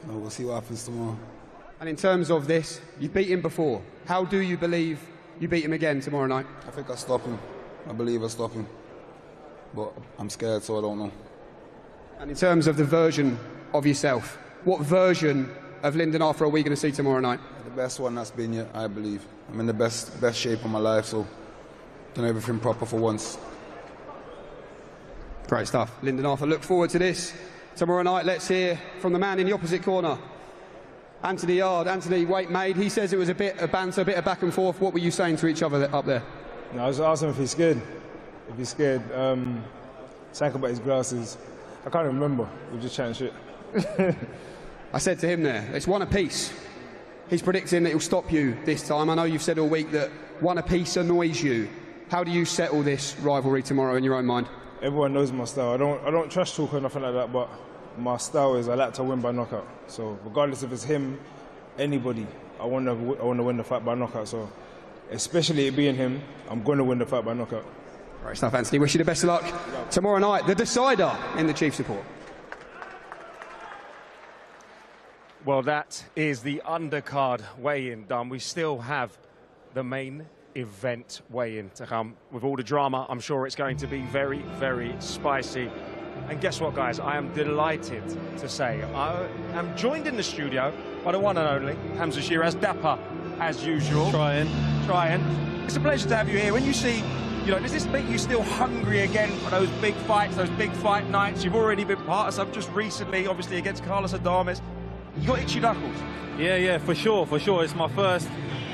we'll see what happens tomorrow. And in terms of this, you've beat him before. How do you believe you beat him again tomorrow night? I think I stop him. I believe I stop him. But I'm scared, so I don't know. And in terms of the version of yourself, what version of Lyndon Arthur are we going to see tomorrow night? The best one that's been yet, I believe. I'm in the best shape of my life, so done everything proper for once. Great stuff. Lyndon Arthur, look forward to this tomorrow night. Let's hear from the man in the opposite corner, Anthony Yard. Anthony, weight made. He says it was a bit of banter, a bit of back and forth. What were you saying to each other up there? No, I was asking if he's scared. If he's scared, talk about his glasses. I can't remember. We were just chatting shit. I said to him there, it's one apiece. He's predicting that he'll stop you this time. I know you've said all week that one apiece annoys you. How do you settle this rivalry tomorrow in your own mind? Everyone knows my style. I don't trash talk or nothing like that, but my style is I like to win by knockout. So regardless if it's him, anybody, I want to win the fight by knockout. So especially it being him, I'm going to win the fight by knockout. Great stuff, Anthony. Wish you the best of luck tomorrow night. The decider in the chief support. Well, that is the undercard weigh-in done. We still have the main event weigh-in to come. With all the drama, I'm sure it's going to be very, very spicy. And guess what, guys? I am delighted to say I am joined in the studio by the one and only Hamza Shiraz, dapper as usual. Trying. It's a pleasure to have you here. When you see, does this make you still hungry again for those big fights, those big fight nights? You've already been part of some just recently, obviously against Carlos Adames. You got itchy knuckles? Yeah, for sure. It's my first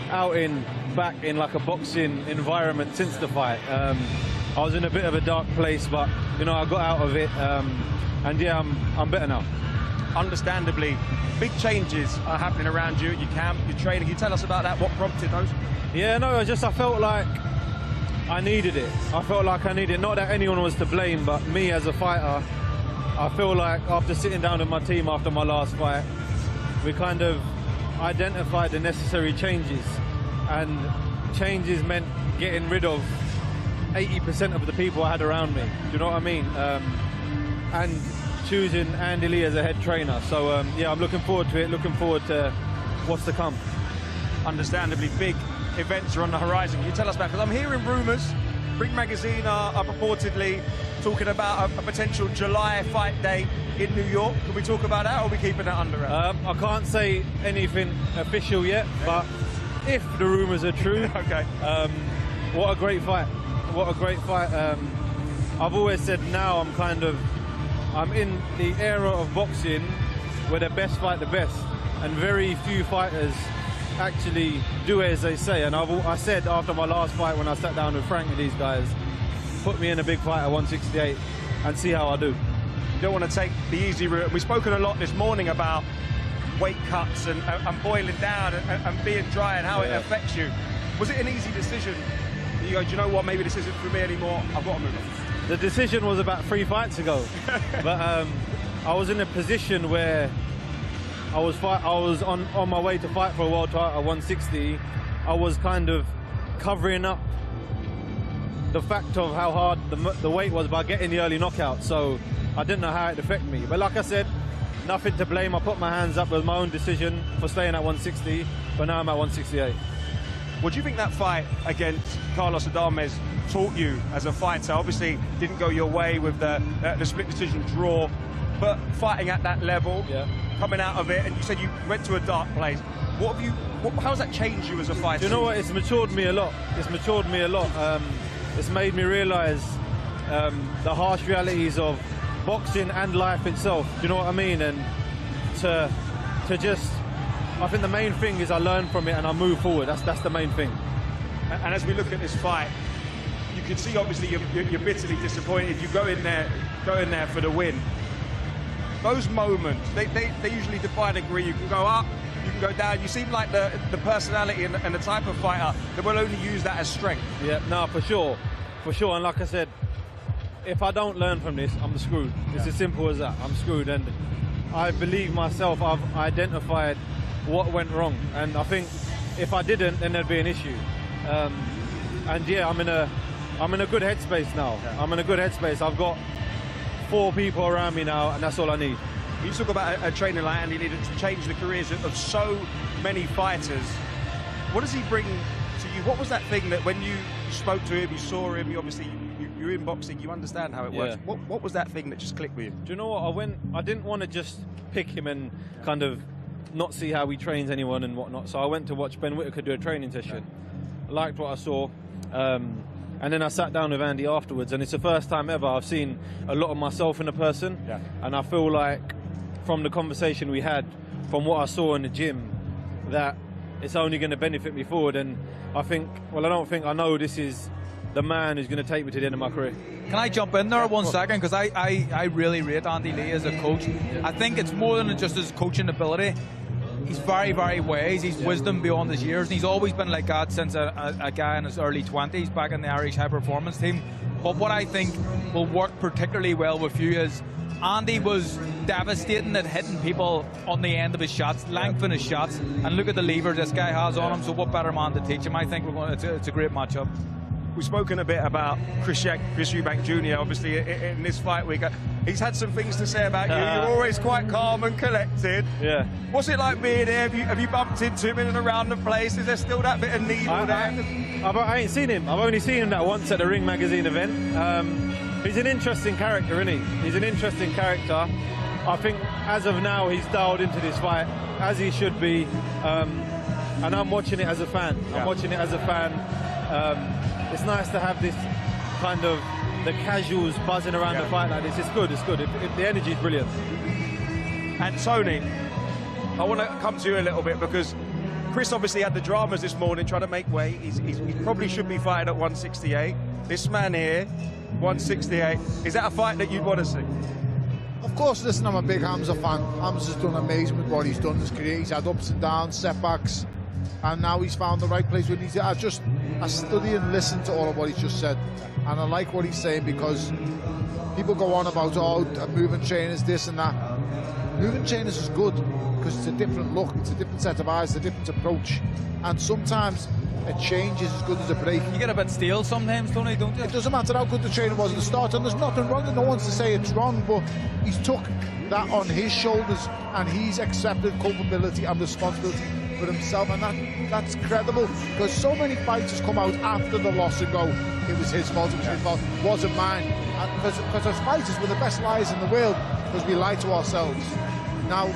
outing back in like a boxing environment since the fight. I was in a bit of a dark place, but I got out of it, and yeah, I'm better now. Understandably, big changes are happening around you at your camp, your training. Can you tell us about that? What prompted those? Yeah, no, I felt like I needed it. Not that anyone was to blame, but me as a fighter, I feel like after sitting down with my team after my last fight, we kind of identified the necessary changes, and changes meant getting rid of 80% of the people I had around me. Do you know what I mean? And choosing Andy Lee as a head trainer. So yeah, I'm looking forward to it. Looking forward to what's to come. Understandably, big events are on the horizon. Can you tell us about? Because I'm hearing rumours. Ring Magazine are purportedly talking about a potential July fight day in New York. Can we talk about that, or are we keeping that under wraps? I can't say anything official yet, but if the rumours are true, okay. What a great fight! What a great fight! I've always said now I'm in the era of boxing where the best fight the best, and very few fighters actually do as they say. And I said after my last fight when I sat down with Frank and these guys, put me in a big fight at 168 and see how I do. You don't want to take the easy route. We've spoken a lot this morning about weight cuts and boiling down and being dry and how it affects you. Was it an easy decision? You go, do you know what, maybe this isn't for me anymore, I've got to move on? The decision was about 3 fights ago. But I was in a position where I was on my way to fight for a world title at 160. I was kind of covering up the fact of how hard the weight was by getting the early knockout, so I didn't know how it affected me. But like I said, nothing to blame. I put my hands up with my own decision for staying at 160, but now I'm at 168. What do you think that fight against Carlos Adames taught you as a fighter? Obviously, didn't go your way with the split decision draw, but fighting at that level, coming out of it, and you said you went to a dark place. How has that changed you as a fighter? Do you know what? It's matured me a lot. It's made me realise the harsh realities of boxing and life itself. Do you know what I mean? And to just I think the main thing is I learn from it and I move forward. That's the main thing. And as we look at this fight, you can see obviously you're bitterly disappointed. You go in there for the win. Those moments, they usually define a degree. You can go up, you can go down. You seem like the personality and the type of fighter that will only use that as strength. Yeah, no, for sure. And like I said, if I don't learn from this, I'm screwed. It's as simple as that. I'm screwed, and I believe myself. I've identified what went wrong, and I think if I didn't, then there'd be an issue. And yeah, I'm in a good headspace now. Yeah. I'm in a good headspace. I've got 4 people around me now, and that's all I need. You talk about a trainer like Andy needed to change the careers of so many fighters. What does he bring to you? What was that thing that when you spoke to him, you saw him, you're in boxing, you understand how it works. What was that thing that just clicked with you? Do you know what? I didn't want to just pick him and kind of not see how he trains anyone and whatnot. So I went to watch Ben Whittaker do a training session. I liked what I saw. And then I sat down with Andy afterwards, and it's the first time ever I've seen a lot of myself in a person. Yeah. And I feel like from the conversation we had, from what I saw in the gym, that it's only going to benefit me forward. And I think, well, I know this is the man who's going to take me to the end of my career. Can I jump in there 1 second? Because I really rate Andy Lee as a coach. I think it's more than just his coaching ability. He's very, very wise. He's wisdom beyond his years, and he's always been like that since a guy in his early 20s back in the Irish high performance team. But what I think will work particularly well with you is Andy was devastating at hitting people on the end of his shots, lengthening his shots, and look at the lever this guy has on him. So what better man to teach him? I think it's a great matchup. We've spoken a bit about Chris Eubank Jr. Obviously, in this fight week, he's had some things to say about you. You're always quite calm and collected. Yeah. What's it like being here? Have you bumped into him in and around the place? Is there still that bit of needle there? I ain't seen him. I've only seen him that once at the Ring Magazine event. He's an interesting character, isn't he? He's an interesting character. I think as of now he's dialed into this fight as he should be, and I'm watching it as a fan. I'm watching it as a fan. It's nice to have this kind of the casuals buzzing around the fight like this. It's good. The energy is brilliant. And Tony, I want to come to you a little bit because Chris obviously had the dramas this morning trying to make weight. He probably should be fighting at 168. This man here, 168. Is that a fight that you'd want to see? Of course, listen, I'm a big Hamza fan. Hamza's done amazing with what he's done in his career. He's had ups and downs, setbacks, and now he's found the right place where he's at. I study and listen to all of what he's just said, and I like what he's saying because people go on about, movement trainers, this and that. Movement trainers is good because it's a different look, it's a different set of eyes, a different approach, and sometimes a change is as good as a break. You get a bit stale sometimes, Tony, don't you? It doesn't matter how good the trainer was at the start, and there's nothing wrong, and no one's to say it's wrong, but he's took that on his shoulders and he's accepted culpability and responsibility for himself, and that's credible because so many fighters come out after the loss and go, it was his fault, it wasn't mine. And because as fighters, we're the best liars in the world because we lie to ourselves. Now,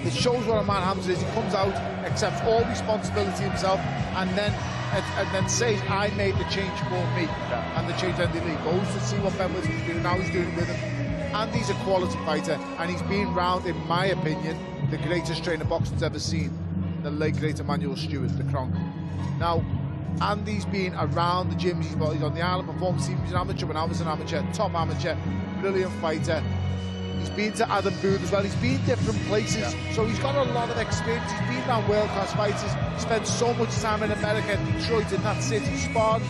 it shows what a man Hamza is. He comes out, accepts all responsibility himself, and then says, I made the change for me. And the change ended. He goes to see what Ben Whittaker's doing, now he's doing it with him. Andy's a quality fighter, and he's been round, in my opinion, the greatest trainer boxing's ever seen, the late great Emmanuel Stewart, the Kronk. Now, Andy's been around the gyms, he's on the Island Performance team, he's an amateur when I was an amateur, top amateur, brilliant fighter. He's been to Adam Booth as well, he's been different places, so he's got a lot of experience, he's been around world-class fighters, spent so much time in America, Detroit, in that city, sparring.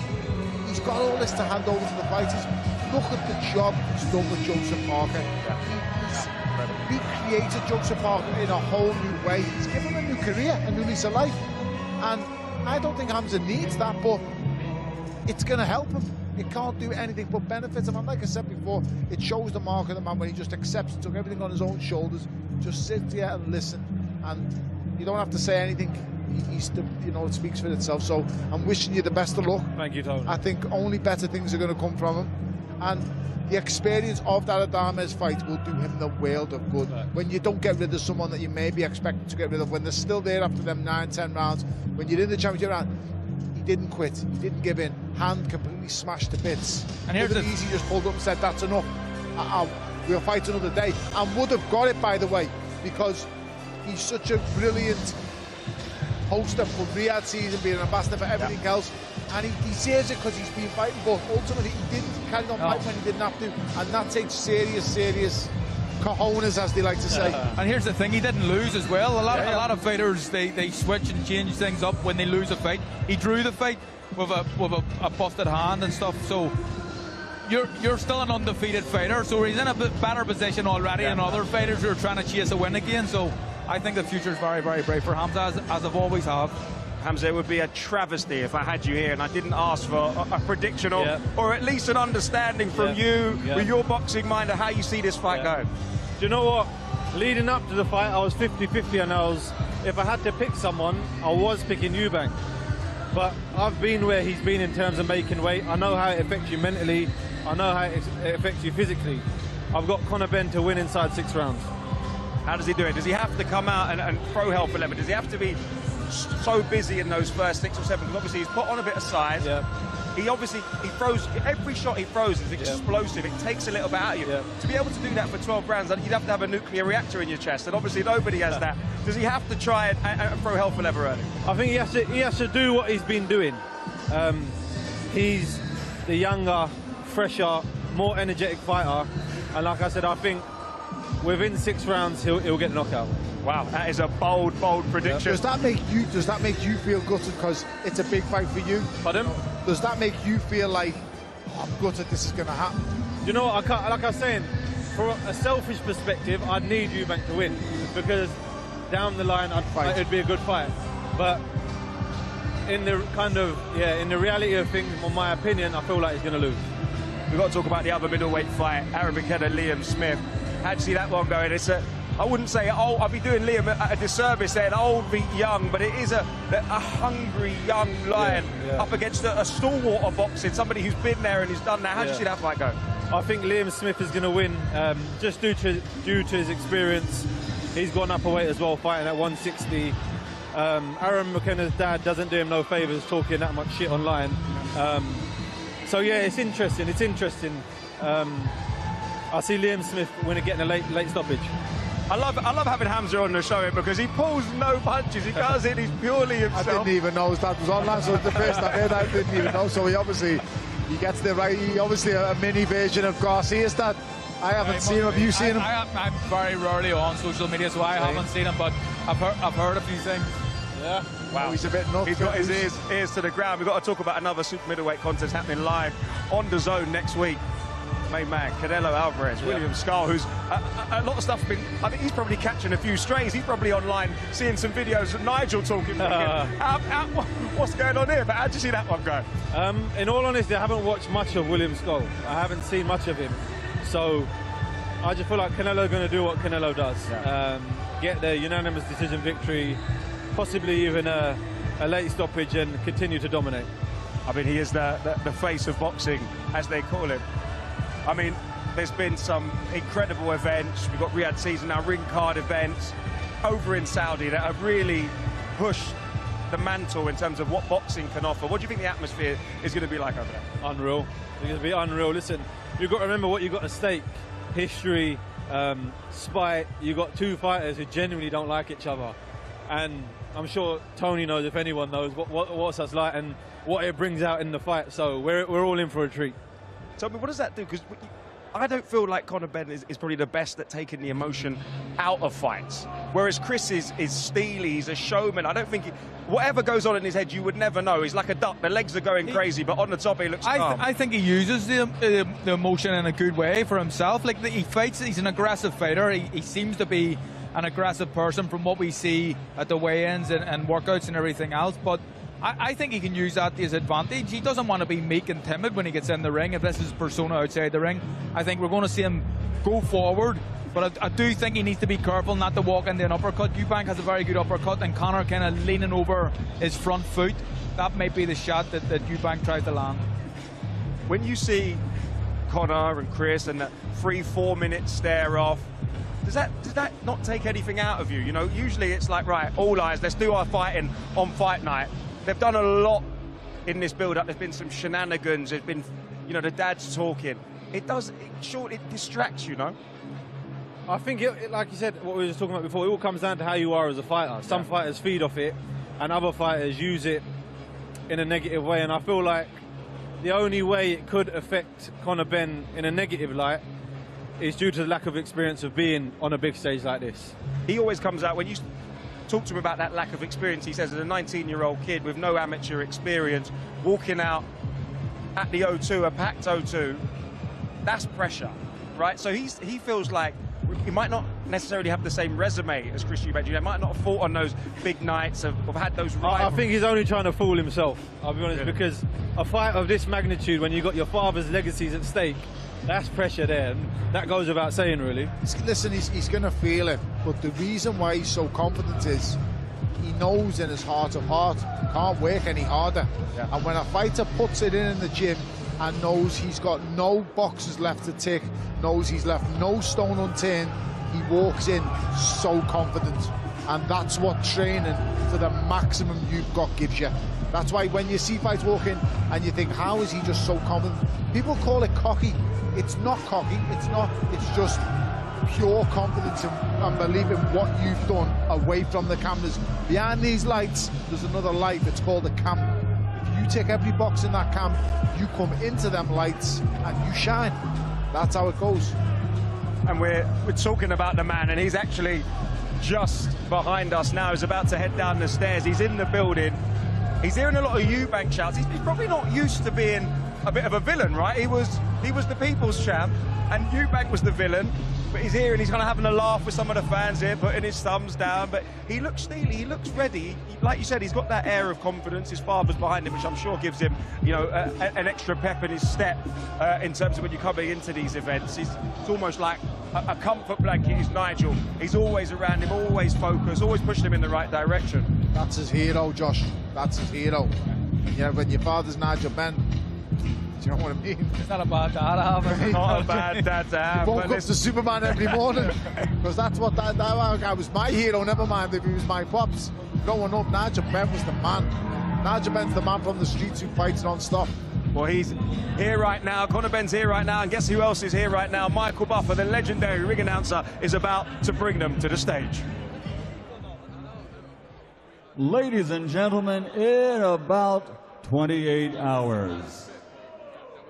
He's got all this to hand over to the fighters. Look at the job he's done with Joseph Parker. He recreated Joseph Parker in a whole new way. He's given him a new career, a new lease of life. And I don't think Hamza needs that, but it's going to help him. It can't do anything but benefit him. And like I said before, it shows the mark of the man when he just accepts and took everything on his own shoulders, just sit there and listen. And you don't have to say anything. It speaks for itself. So I'm wishing you the best of luck. Thank you, Tony. I think only better things are going to come from him. And the experience of that Adames fight will do him the world of good. Right. When you don't get rid of someone that you may be expected to get rid of, when they're still there after them 9-10 rounds, when you're in the championship round, he didn't quit, he didn't give in, hand completely smashed to bits. And here's the easy, just pulled up and said, that's enough, we'll fight another day, and would have got it, by the way, because He's such a brilliant poster for Riyadh season, being an ambassador for everything else, and he says it because he's been fighting, but ultimately he didn't carry on fighting when he didn't have to, and that takes serious cojones, as they like to say. And here's the thing, he didn't lose as well. A lot of fighters, they switch and change things up when they lose a fight. He drew the fight with a busted hand and stuff, so you're still an undefeated fighter, so he's in a bit better position already than other fighters who are trying to chase a win again. So I think the future is very, very bright for Hamza, as I've always have. Hamza, it would be a travesty if I had you here and I didn't ask for a prediction or at least an understanding from you with your boxing mind of how you see this fight going. Do you know what? Leading up to the fight, I was 50-50, and if I had to pick someone, I was picking Eubank. But I've been where he's been in terms of making weight. I know how it affects you mentally. I know how it affects you physically. I've got Conor Benn to win inside 6 rounds. How does he do it? Does he have to come out and throw hell for leather? Does he have to be so busy in those first 6 or 7? Because obviously he's put on a bit of size. He throws, every shot he throws is explosive. It takes a little bit out of you. To be able to do that for 12 rounds, you'd have to have a nuclear reactor in your chest, and obviously nobody has that. Does he have to try and throw hell for leather early? I think he has to do what he's been doing. He's the younger, fresher, more energetic fighter, and like I said, I think within 6 rounds he'll get knocked out. Wow, that is a bold prediction. Does that make you feel gutted because it's a big fight for you? Pardon? Does that make you feel like, oh, I'm gutted this is going to happen? You know what? Like I was saying, from a selfish perspective, I'd need Eubank to win, because down the line it'd be a good fight. But in the in the reality of things, in my opinion, I feel like he's going to lose. We've got to talk about the other middleweight fight, Aaron McKenna, Liam Smith. How'd you see that one going? I wouldn't say, I'll be doing Liam a disservice there, old beat young, but it is a hungry young lion up against a stalwart of boxing, somebody who's been there and who's done that. How do you see that fight go? I think Liam Smith is going to win, just due to his experience. He's gone up a weight as well, fighting at 160. Aaron McKenna's dad doesn't do him no favours talking that much shit online. So yeah, it's interesting. I see Liam Smith getting a late stoppage. I love having Hamza on the show because he pulls no punches. He does it. He's purely himself. I didn't even know his dad was online, so it's the first I heard. I didn't even know. So he gets the right. He obviously a mini version of Garcia's dad. I haven't seen him. Have you seen him? I'm very rarely on social media, so I haven't seen him, but I've heard a few things. Yeah. Wow. He's a bit nuts. He's got his ears to the ground. We've got to talk about another super middleweight contest happening live on DAZN next week. Main man, Canelo Alvarez, William Scull, who's a lot of stuff been. I think he's probably catching a few strays. He's probably online seeing some videos of Nigel talking. What's going on here? But how do you see that one go? In all honesty, I haven't watched much of William Scull. I haven't seen much of him, so I just feel like Canelo's going to do what Canelo does. Get the unanimous decision victory, possibly even a late stoppage, and continue to dominate. I mean, he is the face of boxing, as they call him. I mean, there's been some incredible events. We've got Riyadh season now, ring card events over in Saudi that have really pushed the mantle in terms of what boxing can offer. What do you think the atmosphere is going to be like over there? Unreal. It's going to be unreal. Listen, you've got to remember what you've got at stake. History, spite. You've got 2 fighters who genuinely don't like each other. And I'm sure Tony knows, if anyone knows, what's that's like and what it brings out in the fight. So we're all in for a treat. Tell me, what does that do? Because I don't feel like Conor Benn is probably the best at taking the emotion out of fights. Whereas Chris is steely, he's a showman. I don't think whatever goes on in his head, you would never know. He's like a duck. The legs are going crazy, but on the top he looks calm. I think he uses the emotion in a good way for himself. Like he fights, he's an aggressive fighter. He seems to be an aggressive person from what we see at the weigh-ins and workouts and everything else. But I think he can use that to his advantage. He doesn't want to be meek and timid when he gets in the ring. If this is his persona outside the ring, I think we're going to see him go forward. But I do think he needs to be careful not to walk into an uppercut. Eubank has a very good uppercut, and Conor kind of leaning over his front foot. That might be the shot that Eubank tries to land. When you see Conor and Chris and that 3-4 minute stare off, does that not take anything out of you? You know, usually it's like, right, all eyes, let's do our fighting on fight night. They've done a lot in this build-up. There's been some shenanigans. There's been, the dad's talking. It distracts you, no? I think, like you said, what we were just talking about before, it all comes down to how you are as a fighter. Some fighters feed off it, and other fighters use it in a negative way. And I feel like the only way it could affect Conor Benn in a negative light is due to the lack of experience of being on a big stage like this. He always comes out, when you talk to him about that lack of experience, he says, as a 19-year-old kid with no amateur experience, walking out at the O2, a packed O2, that's pressure, right? So he feels like he might not necessarily have the same resume as Chris Eubank. He might not have fought on those big nights, have had those rivalries. I think he's only trying to fool himself, I'll be honest, because a fight of this magnitude, when you've got your father's legacies at stake, that's pressure there. And that goes without saying, really. Listen, he's going to feel it, but the reason why he's so confident is he knows in his heart of heart he can't work any harder. And when a fighter puts it in the gym and knows he's got no boxes left to tick, knows he's left no stone unturned, he walks in so confident. And that's what training to the maximum you've got gives you. That's why when you see fights walk in and you think, how is he just so confident? People call it cocky. It's not cocky, it's just pure confidence and believing what you've done away from the cameras. Behind these lights, there's another life, it's called a camp. If you tick every box in that camp, you come into them lights and you shine. That's how it goes. And we're talking about the man, and he's actually just behind us now. He's about to head down the stairs. He's in the building. He's hearing a lot of Eubank shouts. He's probably not used to being a bit of a villain, right? He was the people's champ, and Eubank was the villain. But he's here and he's kind of having a laugh with some of the fans here, putting his thumbs down. But he looks steely, he looks ready. Like you said, he's got that air of confidence. His father's behind him, which I'm sure gives him, you know, an extra pep in his step in terms of when you're coming into these events. It's almost like a comfort blanket is Nigel. He's always around him, always focused, always pushing him in the right direction. That's his hero, Josh. That's his hero. Yeah, when your father's Nigel Benn, do you know what I mean? It's not a bad dad to have. Not a bad dad to have. He woke up to Superman every morning, because that's what that guy was, my hero. Never mind if he was my pops. Growing up, Nigel Benn was the man. Nigel Benn's the man from the streets who fights non-stop. Well, he's here right now. Conor Benn's here right now, and guess who else is here right now? Michael Buffer, the legendary ring announcer, is about to bring them to the stage. Ladies and gentlemen, in about 28 hours,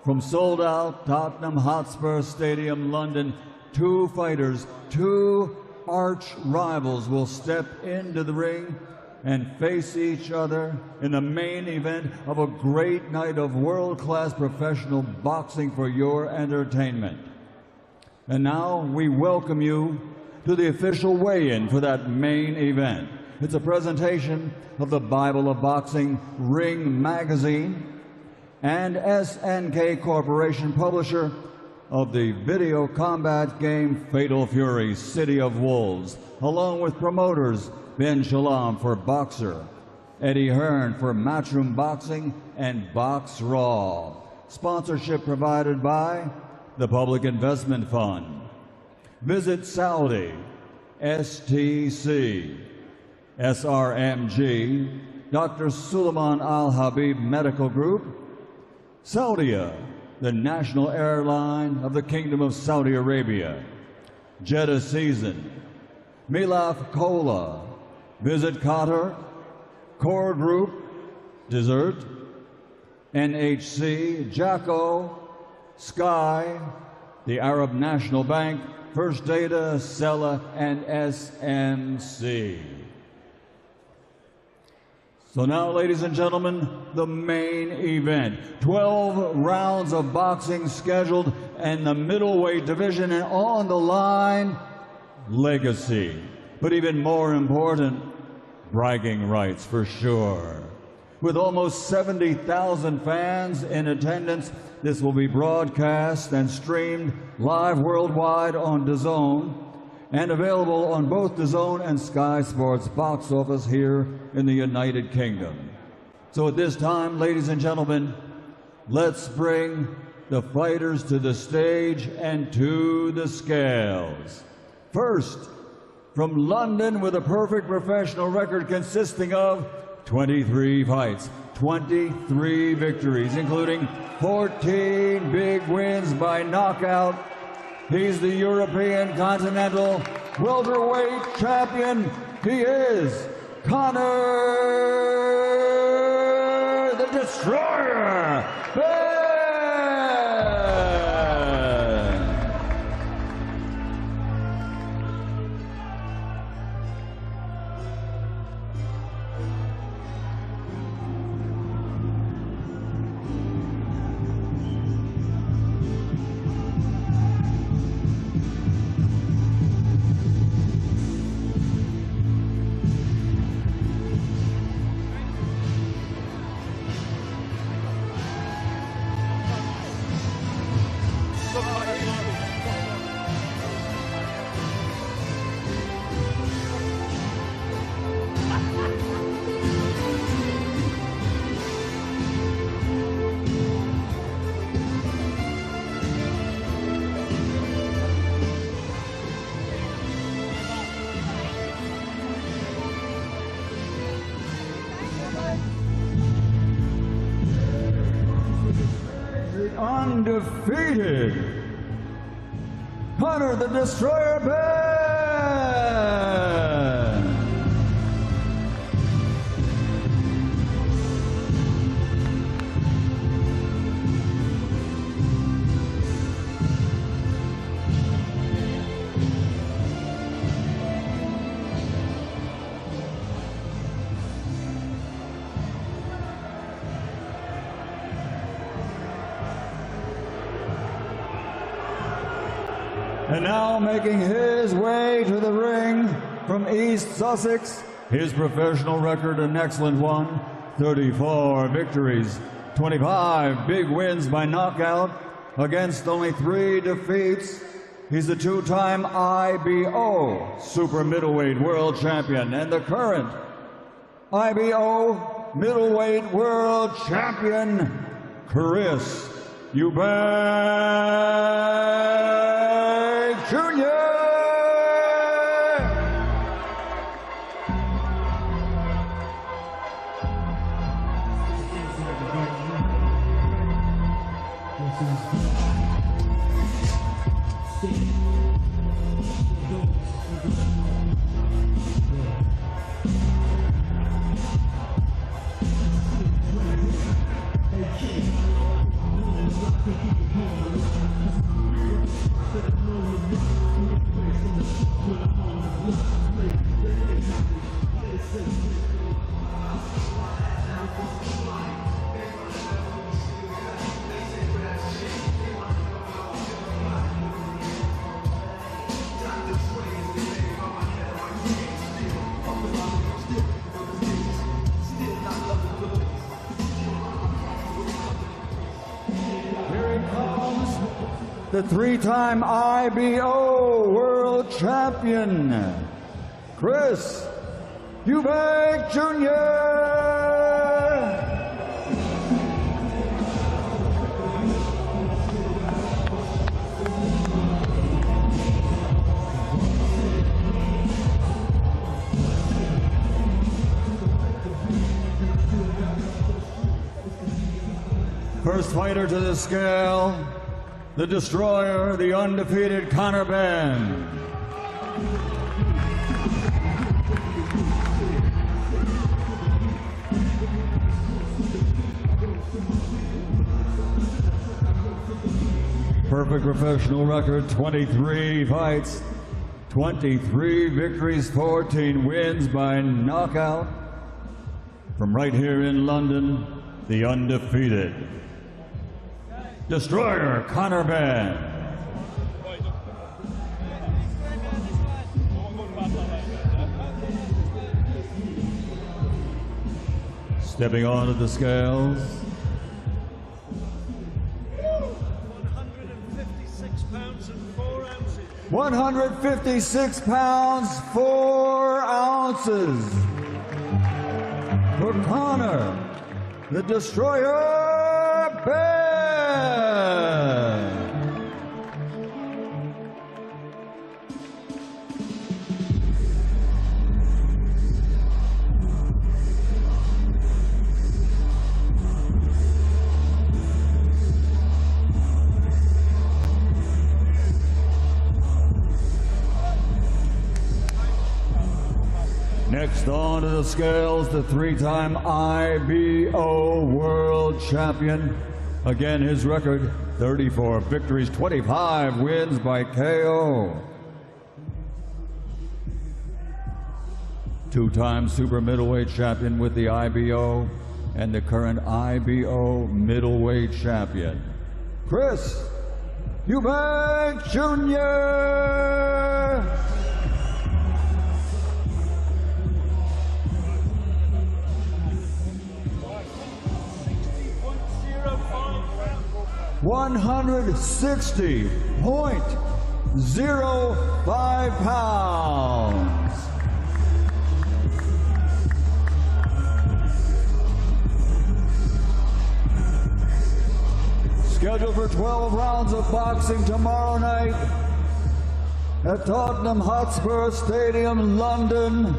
from sold-out Tottenham Hotspur Stadium, London, two fighters, two arch rivals will step into the ring and face each other in the main event of a great night of world-class professional boxing for your entertainment. And now we welcome you to the official weigh-in for that main event. It's a presentation of the Bible of Boxing Ring Magazine and SNK Corporation, publisher of the video combat game Fatal Fury, City of Wolves, along with promoters Ben Shalom for Boxer, Eddie Hearn for Matchroom Boxing, and Box Raw. Sponsorship provided by the Public Investment Fund. Visit Saudi, STC, SRMG, Dr. Suleiman Al Habib Medical Group, Saudia, the national airline of the Kingdom of Saudi Arabia, Jeddah Season, Milaf Cola, Visit Qatar, Core Group, Dessert, NHC, Jacko, Sky, the Arab National Bank, First Data, Sella, and SMC. So now, ladies and gentlemen, the main event. 12 rounds of boxing scheduled, and the middleweight division, and on the line, legacy. But even more important, bragging rights for sure. With almost 70,000 fans in attendance, this will be broadcast and streamed live worldwide on DAZN, and available on both DAZN and Sky Sports box office here in the United Kingdom. So at this time, ladies and gentlemen, let's bring the fighters to the stage and to the scales. First, from London, with a perfect professional record consisting of 23 fights, 23 victories, including 14 big wins by knockout, He's the European Continental Welterweight Champion. He is CONOR the Destroyer Benn. Undefeated CONOR the Destroyer Benn. And now making his way to the ring from East Sussex, his professional record an excellent one, 34 victories, 25 big wins by knockout against only 3 defeats. He's the 2-time IBO Super Middleweight World Champion and the current IBO Middleweight World Champion, Chris Eubank Jr. The 3-time IBO World Champion, Chris Eubank Jr. First fighter to the scale, the Destroyer, the undefeated CONOR Benn. Perfect professional record, 23 fights, 23 victories, 14 wins by knockout. From right here in London, the undefeated Destroyer CONOR Benn. Stepping onto the scales. 156 pounds and 4 ounces. 156 pounds, 4 ounces. For CONOR, the Destroyer Benn. Next on to the scales, the three-time IBO World Champion. Again, his record, 34 victories, 25 wins by KO. Two-time super middleweight champion with the IBO and the current IBO middleweight champion, Chris Eubank Jr. 160.05 pounds. Scheduled for 12 rounds of boxing tomorrow night at Tottenham Hotspur Stadium, London.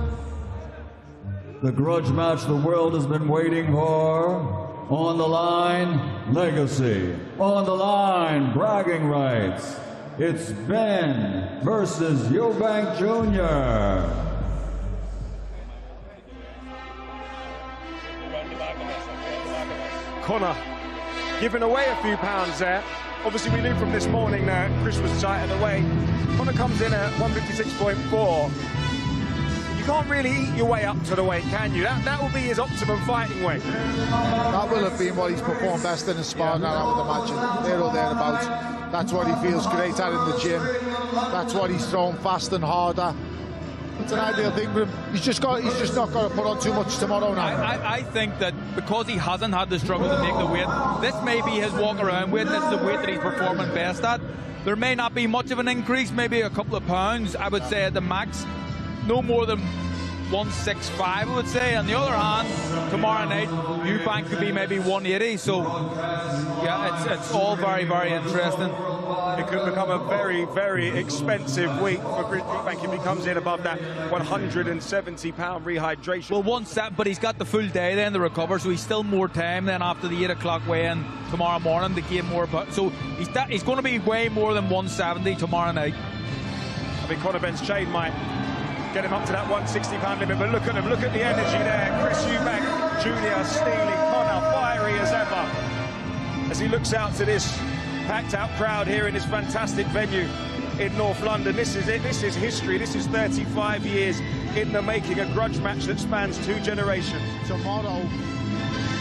The grudge match the world has been waiting for. On the line, legacy. On the line, bragging rights. It's Ben versus Eubank Jr. Conor giving away a few pounds there. Obviously, we knew from this morning that Chris was tight in the weight. Conor comes in at 156.4. You can't really eat your way up to the weight, can you? That will be his optimum fighting weight. That will have been what he's performed best in his sparring, I would imagine. There or thereabouts. That's what he feels great at in the gym. That's what he's thrown fast and harder. It's an ideal thing for him. He's just not got to put on too much tomorrow now. I think that because he hasn't had the struggle to make the weight, this may be his walk around weight. This is the weight that he's performing best at. There may not be much of an increase, maybe a couple of pounds, I would say at the max. No more than 165, I would say. On the other hand, tomorrow night, Eubank could be maybe 180. So, yeah, it's all very, very interesting. It could become a very, very expensive week for Chris Eubank if he comes in above that 170-pound rehydration. Well, one set, but he's got the full day then to recover, so he's still more time then after the 8 o'clock weigh-in tomorrow morning to gain more. So he's going to be way more than 170 tomorrow night. I mean, Conor Benn's chain might get him up to that 160-pound limit, but look at him, look at the energy there. Chris Eubank Jr. stealing, Conor fiery as ever as he looks out to this packed out crowd here in this fantastic venue in North London. This is it, this is history, this is 35 years in the making, a grudge match that spans 2 generations. Tomorrow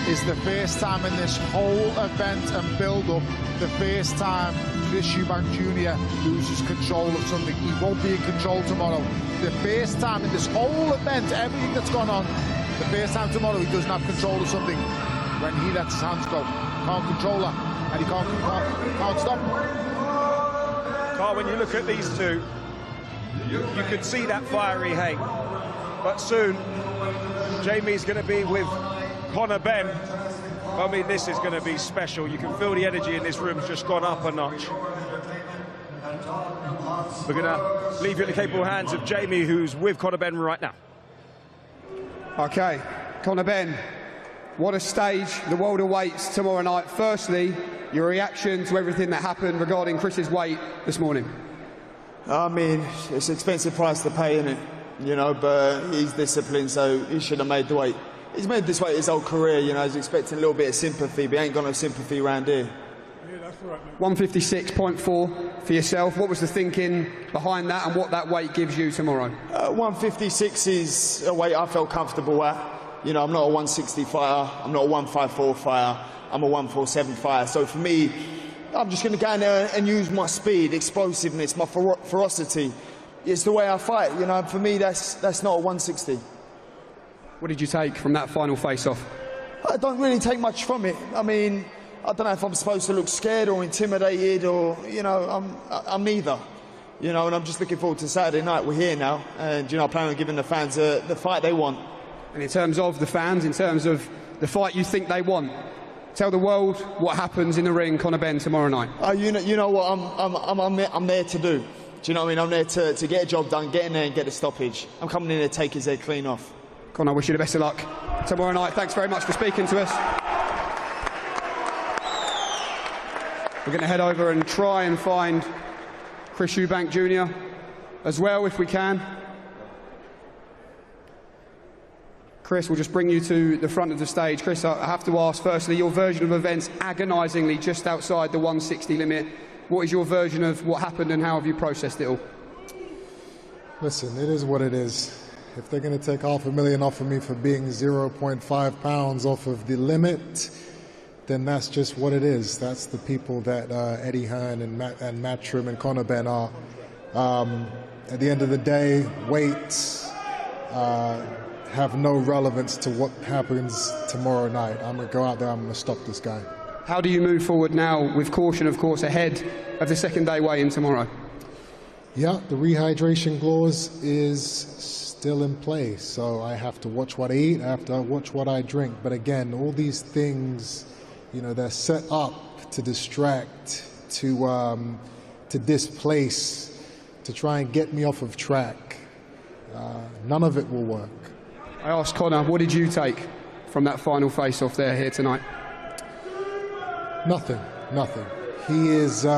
is the first time in this whole event and build-up, the first time Chris Eubank Jr. loses control of something. He won't be in control tomorrow. The first time in this whole event, everything that's gone on, the first time tomorrow he doesn't have control of something. When he lets his hands go, can't control her, and he can't stop him. Carl, when you look at these two, you can see that fiery hate. But soon, Jamie's going to be with Conor Benn. I mean, this is going to be special. You can feel the energy in this room's just gone up a notch. We're going to leave you in the capable hands of Jamie, who's with Conor Benn right now. Okay, Conor Benn, what a stage the world awaits tomorrow night. Firstly, your reaction to everything that happened regarding Chris's weight this morning. I mean, it's an expensive price to pay, isn't it? You know, but he's disciplined, so he should have made the weight. He's made this weight his whole career, you know, he's expecting a little bit of sympathy, but he ain't got no sympathy around here. 156.4 for yourself. What was the thinking behind that and what that weight gives you tomorrow? 156 is a weight I felt comfortable at. You know, I'm not a 160 fighter, I'm not a 154 fighter, I'm a 147 fighter. So for me, I'm just going to go in there and use my speed, explosiveness, my ferocity. It's the way I fight, you know, for me that's not a 160. What did you take from that final face-off? I don't really take much from it. I mean, I don't know if I'm supposed to look scared or intimidated or, you know, I'm neither. You know, and I'm just looking forward to Saturday night. We're here now, and, you know, I plan on giving the fans the fight they want. And in terms of the fans, in terms of the fight you think they want, tell the world what happens in the ring, Conor Benn, tomorrow night. You know what I'm there to do. Do you know what I mean? I'm there to get a job done, get in there and get a stoppage. I'm coming in there to take his head clean off. Conor, I wish you the best of luck tomorrow night. Thanks very much for speaking to us. We're going to head over and try and find Chris Eubank Jr. as well, if we can. Chris, we'll just bring you to the front of the stage. Chris, I have to ask, firstly, your version of events agonisingly just outside the 160 limit. What is your version of what happened and how have you processed it all? Listen, it is what it is. If they're going to take $500,000 off of me for being 0.5 pounds off of the limit, then that's just what it is. That's the people that Eddie Hearn and Matt Trim and CONOR BENN are. At the end of the day, weights have no relevance to what happens tomorrow night. I'm going to go out there, I'm going to stop this guy. How do you move forward now, with caution, of course, ahead of the second day weigh-in tomorrow? Yeah, the rehydration clause is still in place, so I have to watch what I eat, I have to watch what I drink. But again, all these things, you know, they're set up to distract, to displace, to try and get me off of track. None of it will work. I asked Conor, what did you take from that final face-off there here tonight? Nothing. He is, you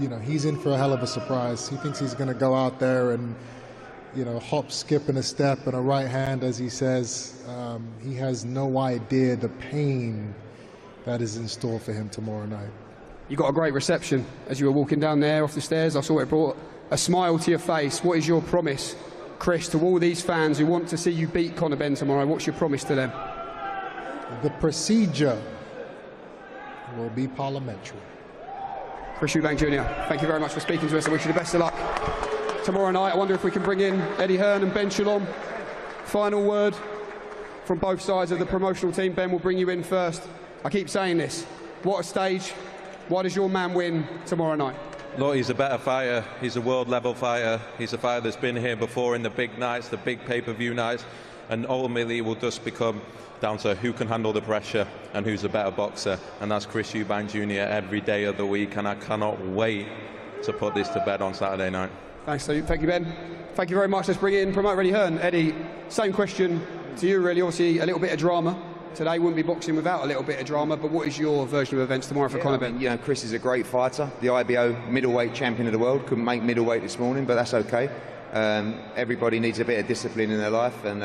know, he's in for a hell of a surprise. He thinks he's going to go out there and, you know, hop, skip, and a step and a right hand, as he says. He has no idea the pain that is in store for him tomorrow night. You got a great reception as you were walking down there off the stairs. I saw it brought a smile to your face. What is your promise, Chris, to all these fans who want to see you beat CONOR BENN tomorrow? What's your promise to them? The procedure will be parliamentary. Chris Eubank Jr., thank you very much for speaking to us. I wish you the best of luck tomorrow night. I wonder if we can bring in Eddie Hearn and Ben Shalom. Final word from both sides of the promotional team. Ben, will bring you in first. I keep saying this. What a stage. Why does your man win tomorrow night? Look, he's a better fighter. He's a world-level fighter. He's a fighter that's been here before in the big nights, the big pay-per-view nights, and ultimately it will just become down to who can handle the pressure and who's a better boxer, and that's Chris Eubank Jr. every day of the week, and I cannot wait to put this to bed on Saturday night. Thanks, thank you, Ben. Thank you very much. Let's bring in promoter Eddie Hearn. Eddie, same question to you, really. Obviously, a little bit of drama today. Wouldn't be boxing without a little bit of drama, but what is your version of events tomorrow for CONOR BENN? You know, Chris is a great fighter, the IBO middleweight champion of the world. Couldn't make middleweight this morning, but that's okay. Everybody needs a bit of discipline in their life, and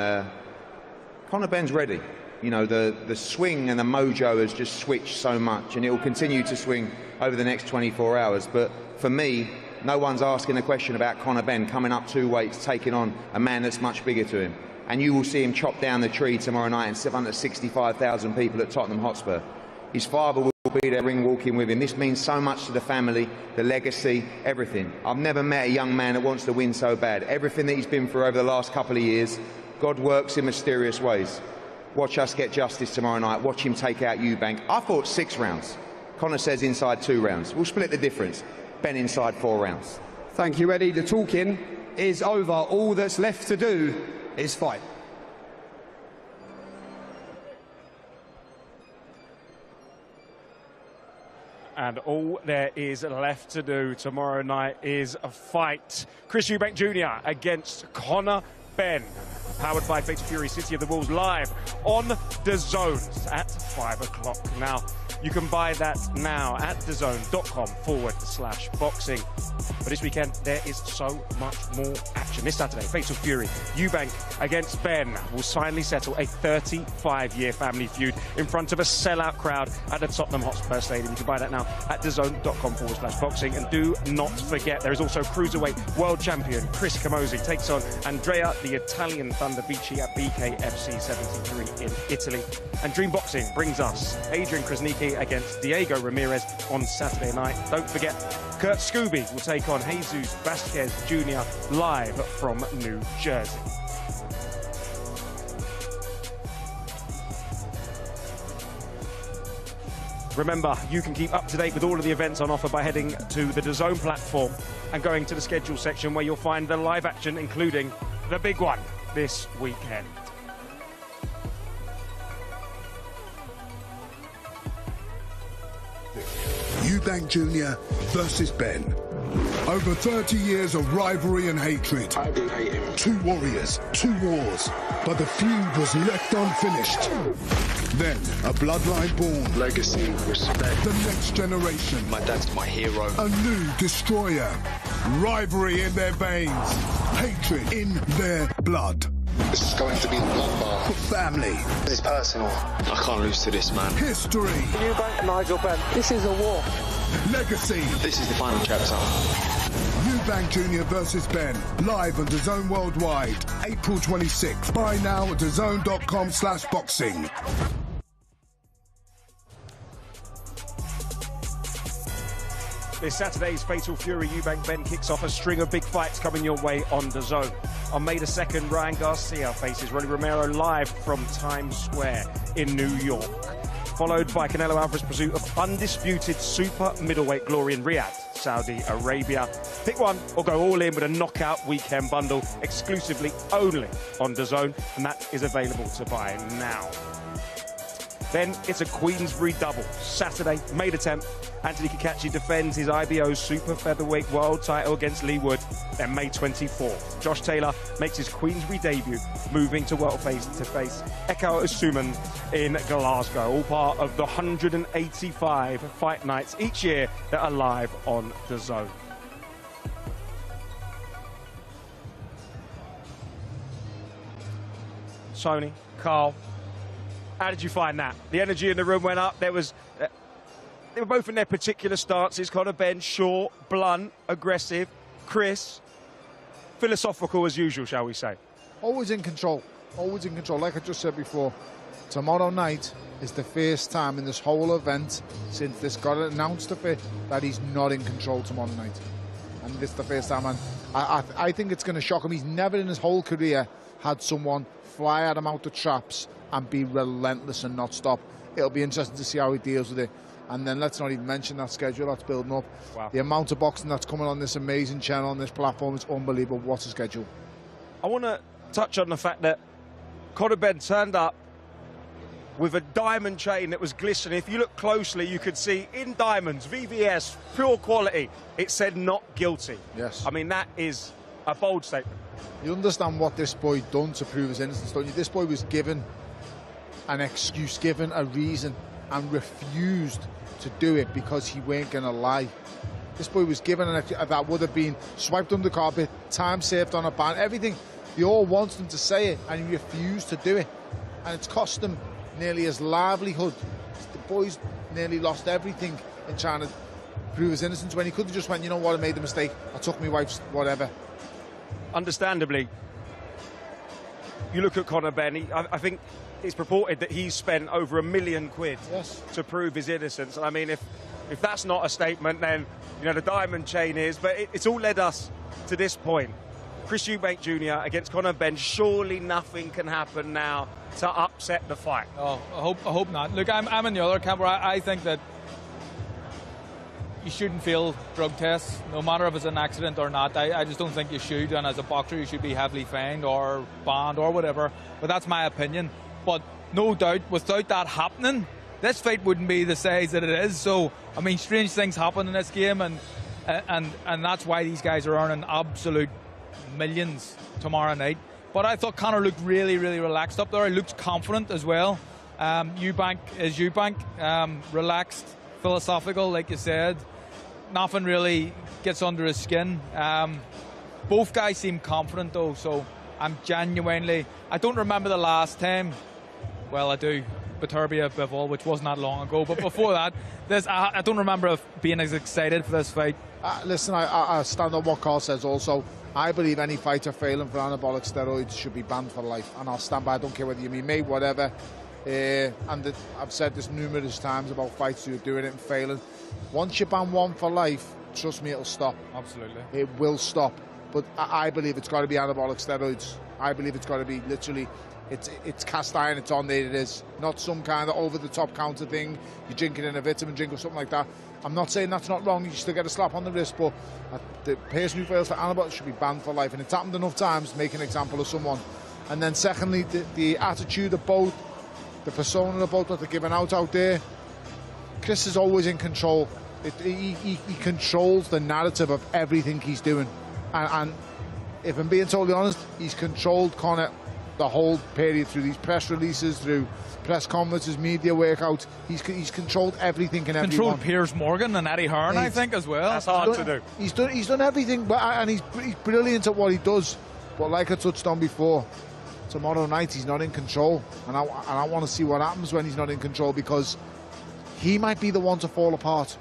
CONOR BENN's ready. You know, the swing and the mojo has just switched so much, and it will continue to swing over the next 24 hours. But for me, no one's asking a question about CONOR BENN coming up 2 weights, taking on a man that's much bigger to him. And you will see him chop down the tree tomorrow night in front of 65,000 people at Tottenham Hotspur. His father will be there ring walking with him. This means so much to the family, the legacy, everything. I've never met a young man that wants to win so bad. Everything that he's been through over the last couple of years, God works in mysterious ways. Watch us get justice tomorrow night. Watch him take out Eubank. I thought 6 rounds. Conor says inside 2 rounds. We'll split the difference. Ben inside 4 rounds. Thank you, Eddie. The talking is over. All that's left to do is fight. And all there is left to do tomorrow night is a fight. Chris Eubank Jr. against CONOR BENN. Powered by Fatal Fury, City of the Wolves, live on DAZN at 5 o'clock. Now, you can buy that now at DAZN.com/boxing. But this weekend, there is so much more action. This Saturday, Fatal Fury, Eubank against BENN will finally settle a 35-year family feud in front of a sellout crowd at the Tottenham Hotspur Stadium. You can buy that now at DAZN.com/boxing. And do not forget, there is also Cruiserweight World Champion Chris Camozzi takes on Andrea, the Italian Thunder Bici at BKFC 73 in Italy. And Dream Boxing brings us Adrian Krasnicki against Diego Ramirez on Saturday night. Don't forget, Kurt Scooby will take on Jesus Vasquez Jr. live from New Jersey. Remember, you can keep up to date with all of the events on offer by heading to the DAZN platform and going to the schedule section, where you'll find the live action, including the big one this weekend. Eubank Jr. versus BENN. Over 30 years of rivalry and hatred. I do hate him. 2 warriors, 2 wars. But the feud was left unfinished. Then, a bloodline born. Legacy, respect. The next generation. My dad's my hero. A new destroyer. Rivalry in their veins. Hatred in their blood. This is going to be a bloodbath. Family. It's personal. I can't lose to this, man. History. Eubank, Nigel Benn. This is a war. Legacy. This is the final chapter. Eubank Jr. versus Ben. Live on DAZN Worldwide. April 26th. Buy now at DAZN.com/boxing. This Saturday's Fatal Fury Eubank Ben kicks off a string of big fights coming your way on DAZN. On May the 2nd, Ryan Garcia faces Rolly Romero live from Times Square in New York. Followed by Canelo Alvarez's pursuit of undisputed super middleweight glory in Riyadh, Saudi Arabia. Pick one or go all in with a knockout weekend bundle exclusively only on DAZN, and that is available to buy now. Then it's a Queensbury double. Saturday, May the 10th, Anthony Kakachi defends his IBO super featherweight world title against Lee Wood. Then May 24th, Josh Taylor makes his Queensbury debut, moving to welterweight to face Eko Asuman in Glasgow. All part of the 185 fight nights each year that are live on DAZN. Sony, Carl, how did you find that? The energy in the room went up. There was, they were both in their particular stances. Conor Benn, short, blunt, aggressive. Chris, philosophical as usual, shall we say? Always in control. Always in control. Like I just said before, tomorrow night is the first time in this whole event since this got announced that he's not in control tomorrow night. And this is the first time. And I think it's going to shock him. He's never in his whole career had someone fly at him out the traps and be relentless and not stop. It'll be interesting to see how he deals with it. And then let's not even mention that schedule that's building up. Wow. The amount of boxing that's coming on this amazing channel, on this platform, is unbelievable. What's the schedule? I want to touch on the fact that Conor Benn turned up with a diamond chain that was glistening. If you look closely, you could see in diamonds, VVS, pure quality, it said not guilty. Yes. I mean, that is a bold statement. You understand what this boy done to prove his innocence, don't you? This boy was given an excuse, given a reason, and refused to do it because he weren't going to lie. This boy was given that would have been swiped under the carpet, time saved on a ban, everything. He all wants him to say it, and he refused to do it. And it's cost him nearly his livelihood. The boy's nearly lost everything in trying to prove his innocence, when he could have just went, you know what, I made the mistake, I took my wife's whatever. Understandably, you look at Conor Benn, I think it's purported that he's spent over £1 million to prove his innocence. And I mean, if that's not a statement, then, you know, the diamond chain is. But it's all led us to this point. Chris Eubank Jr. against Conor Benn. Surely nothing can happen now to upset the fight. Oh, I hope not. Look, I'm in the other camp where I think that you shouldn't fail drug tests, no matter if it's an accident or not. I just don't think you should, and as a boxer you should be heavily fined or banned or whatever. But that's my opinion. But no doubt, without that happening, this fight wouldn't be the size that it is. So, I mean, strange things happen in this game, and that's why these guys are earning absolute millions tomorrow night. But I thought Conor looked really, really relaxed up there. He looked confident as well. Eubank is Eubank, relaxed, philosophical, like you said. Nothing really gets under his skin. Both guys seem confident though, so I'm genuinely, I don't remember the last time, well I do, Beterbiev Bivol, which wasn't that long ago, but before that, I don't remember being as excited for this fight. Listen, I stand on what Carl says also. I believe any fighter failing for anabolic steroids should be banned for life, and I'll stand by. I don't care whether you mean me, whatever. I've said this numerous times about fights who are doing it and failing. Once you ban one for life, trust me, it'll stop. Absolutely. It will stop. But I believe it's got to be anabolic steroids. I believe it's got to be literally, it's cast iron, it's on there, it is. Not some kind of over-the-top counter thing. You're drinking in a vitamin drink or something like that. I'm not saying that's not wrong, you still get a slap on the wrist, but the person who fails for anabolic should be banned for life. And it's happened enough times to make an example of someone. And then secondly, the attitude of both, the persona of both that they're giving out there. Chris is always in control. He controls the narrative of everything he's doing. And if I'm being totally honest, he's controlled Conor the whole period through these press releases, through press conferences, media workouts. He's controlled everything and everyone. Controlled Piers Morgan and Eddie Hearn, I think, as well. That's hard to do. He's done everything, and he's brilliant at what he does. But like I touched on before, tomorrow night he's not in control, and I want to see what happens when he's not in control, because he might be the one to fall apart.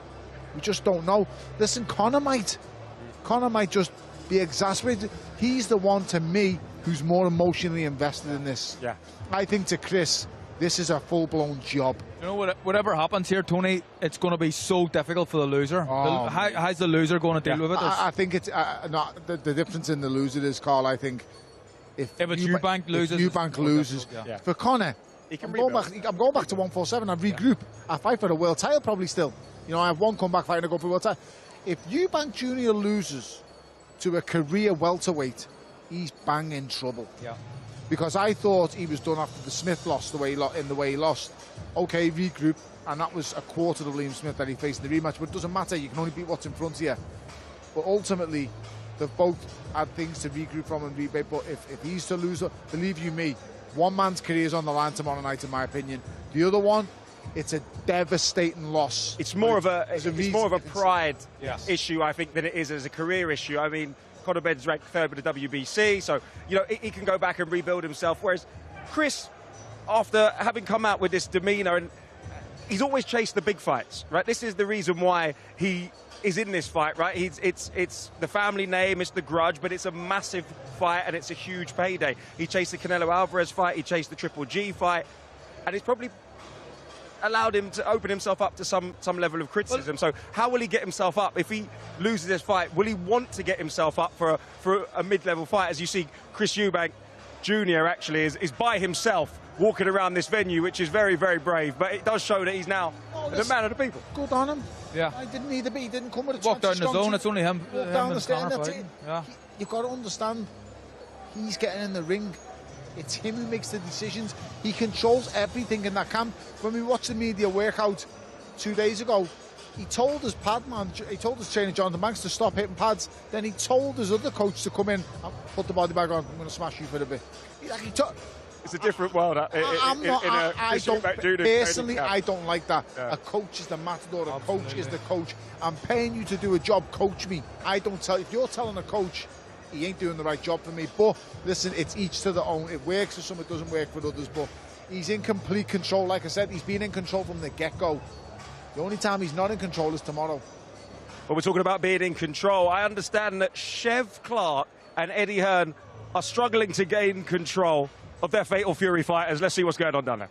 We just don't know. Listen, Conor might just be exasperated. He's the one, to me, who's more emotionally invested in this. Yeah. I think to Chris, this is a full-blown job. You know, whatever happens here, Tony, it's going to be so difficult for the loser. How's the loser going to deal with it? I think it's the difference in the loser is, Carl, I think if Eubank loses, for Conor, I'm going back to 147. I regroup. I fight for the world title probably still. You know, I have one comeback fight and I go for the world title. If Eubank Jr. loses to a career welterweight, he's bang in trouble. Yeah. Because I thought he was done after the Smith loss the way he lost. Okay, regroup, and that was a quarter of Liam Smith that he faced in the rematch. But it doesn't matter. You can only beat what's in front of you. But ultimately, they've both had things to regroup from and rebate. But if he's to lose, believe you me, one man's career is on the line tomorrow night, in my opinion. The other one, it's a devastating loss. It's more of a pride issue, I think, than it is as a career issue. I mean, Conor Benn's ranked third with the WBC, so you know he can go back and rebuild himself. Whereas Chris, after having come out with this demeanour, and he's always chased the big fights, right? This is the reason why he is in this fight, right? It's the family name, it's the grudge, but it's a massive fight and it's a huge payday. He chased the Canelo Alvarez fight, he chased the Triple G fight, and it's probably allowed him to open himself up to some level of criticism. So how will he get himself up if he loses this fight? Will he want to get himself up for a mid-level fight? As you see, Chris Eubank Jr. actually is by himself walking around this venue, which is very, very brave. But it does show that he's now the man of the people. Good on him. Yeah. I didn't need to be. He didn't come with a walk down the zone. It's only him. Walk down the stairs. That's it. Yeah. You've got to understand. He's getting in the ring. It's him who makes the decisions. He controls everything in that camp. When we watched the media workout 2 days ago, he told his he told his trainer Jonathan Banks to stop hitting pads. Then he told his other coach to come in and put the body bag on. I'm going to smash you for a bit. It's a different world. I don't like that. Yeah. A coach is the matador. A coach is the coach. I'm paying you to do a job. Coach me. I don't tell. If you're telling a coach he ain't doing the right job for me, but listen, it's each to their own. It works for some, it doesn't work for others, but he's in complete control. Like I said, he's been in control from the get-go. The only time he's not in control is tomorrow. Well, we're talking about being in control. I understand that Chev Clark and Eddie Hearn are struggling to gain control of their Fatal Fury fighters. Let's see what's going on down there.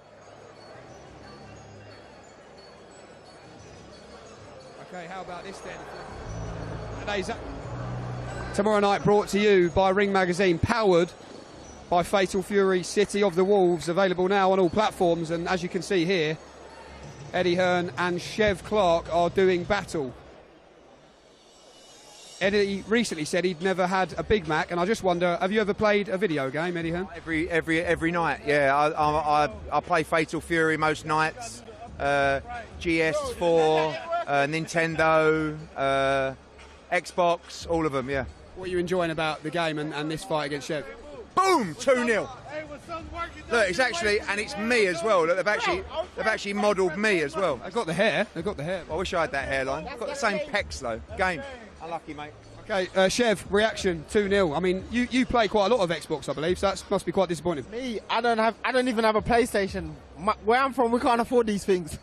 Okay, how about this then? Tomorrow night brought to you by Ring Magazine, powered by Fatal Fury City of the Wolves, available now on all platforms. And as you can see here, Eddie Hearn and Chev Clark are doing battle. Eddie recently said he'd never had a Big Mac, and I just wonder, have you ever played a video game, Eddie Hearn? Every night, yeah. I play Fatal Fury most nights. GS4, Nintendo, Xbox, all of them, yeah. What are you enjoying about the game and this fight against Chev? Boom! 2-0. Look, it's actually, and it's me as well. Look, they've actually modelled me as well. They've got the hair. I wish I had that hairline. I've got the same pecs though. Game. Unlucky, mate. Okay, Chev, reaction 2-0. I mean, you play quite a lot of Xbox, I believe, so that must be quite disappointing. Me, I don't even have a PlayStation. Where I'm from, we can't afford these things.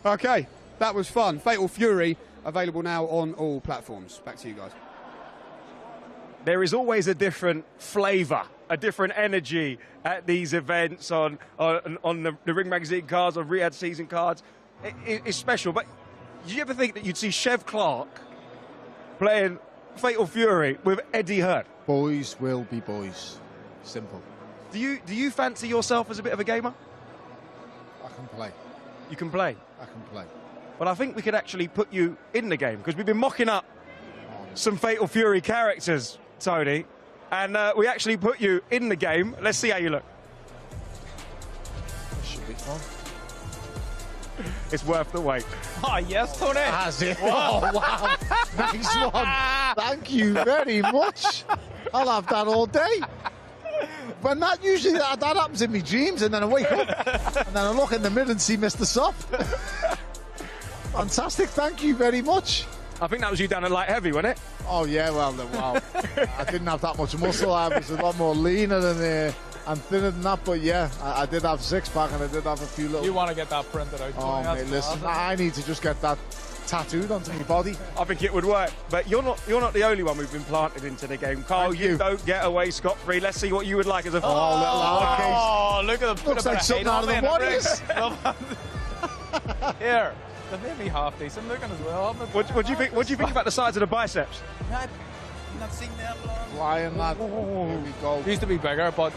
Okay, that was fun. Fatal Fury, available now on all platforms. Back to you guys. There is always a different flavour, a different energy at these events on the Ring Magazine cards, on Riyadh season cards. It's special. But did you ever think that you'd see Chev Clark playing Fatal Fury with Eddie Hearn? Boys will be boys. Simple. Do you fancy yourself as a bit of a gamer? I can play. You can play? I can play. Well, I think we could actually put you in the game, because we've been mocking up some Fatal Fury characters, Tony, and we actually put you in the game. Let's see how you look. This should be fun. It's worth the wait. Oh, yes, Tony. Has it? Oh, wow. Nice one. Thank you very much. I'll have that all day. When that happens in my dreams, and then I wake up and then I look in the mirror and see Mr. Soft. Fantastic. Thank you very much. I think that was you down at light heavy, wasn't it? Oh yeah, well, I didn't have that much muscle. I was a lot more leaner and thinner than that. But yeah, I did have six-pack and I did have a few little. You want to get that printed out? Oh mate, listen, I need to just get that tattooed onto my body. I think it would work, but you're not the only one we've been planted into the game. Carl, you don't get away scot-free. Let's see what you would like as a look at the looks like something out of the Warriors. Here, they made me half decent looking as well. What do you think? What do you think about the size of the biceps? I've not seen them long. Lion lad. Here we go. Used to be bigger, but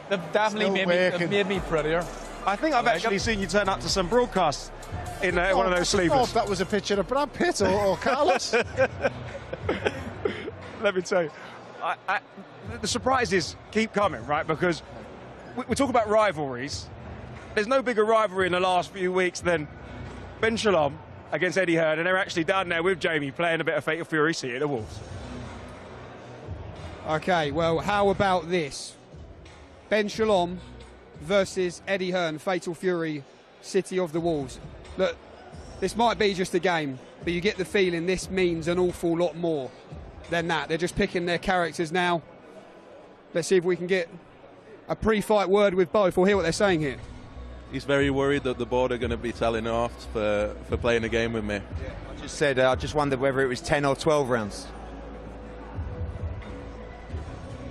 they've definitely made me prettier. I think I've actually seen you turn up to some broadcasts in one of those sleevers. I thought that was a picture of Brad Pitt or Carlos. Let me tell you, the surprises keep coming, right? Because we talk about rivalries. There's no bigger rivalry in the last few weeks than Ben Shalom against Eddie Hearn, and they're actually down there with Jamie playing a bit of Fatal Fury City at the Wolves. Okay, well, how about this? Ben Shalom versus Eddie Hearn, Fatal Fury, City of the Wolves. Look, this might be just a game, but you get the feeling this means an awful lot more than that. They're just picking their characters now. Let's see if we can get a pre-fight word with both, or hear what they're saying here. He's very worried that the board are going to be telling him off for playing a game with me. Yeah, I just said, I just wondered whether it was 10 or 12 rounds.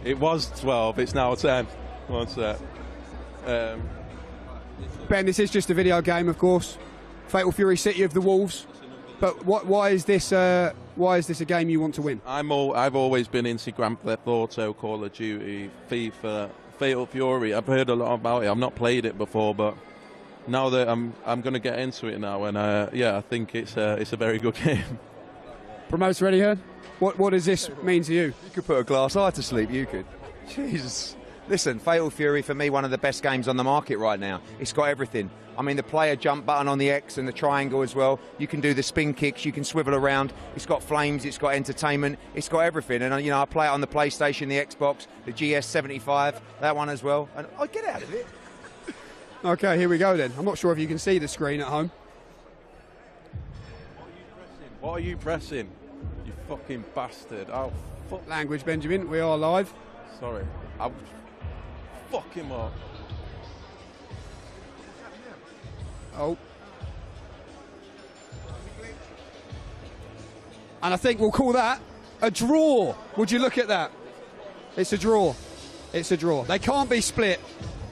It was 12, it's now 10. One sec. Ben, this is just a video game, of course. Fatal Fury City of the Wolves. But why is this a game you want to win? I've always been into Grand Theft Auto, Call of Duty, FIFA, Fatal Fury. I've heard a lot about it. I've not played it before, but now that I'm going to get into it now, and I think it's a very good game. Promoter Eddie Hearn, what does this mean to you? You could put a glass eye to sleep, you could. Jesus. Listen, Fatal Fury, for me, one of the best games on the market right now. It's got everything. I mean, the player jump button on the X and the triangle as well. You can do the spin kicks, you can swivel around. It's got flames, it's got entertainment, it's got everything. And, I play it on the PlayStation, the Xbox, the GS75, that one as well. And I get out of it. Okay, here we go then. I'm not sure if you can see the screen at home. What are you pressing? You fucking bastard. Oh, fuck. Language, Benjamin. We are live. Sorry. I'll fuck him up. Oh. And I think we'll call that a draw. Would you look at that? It's a draw. It's a draw. They can't be split.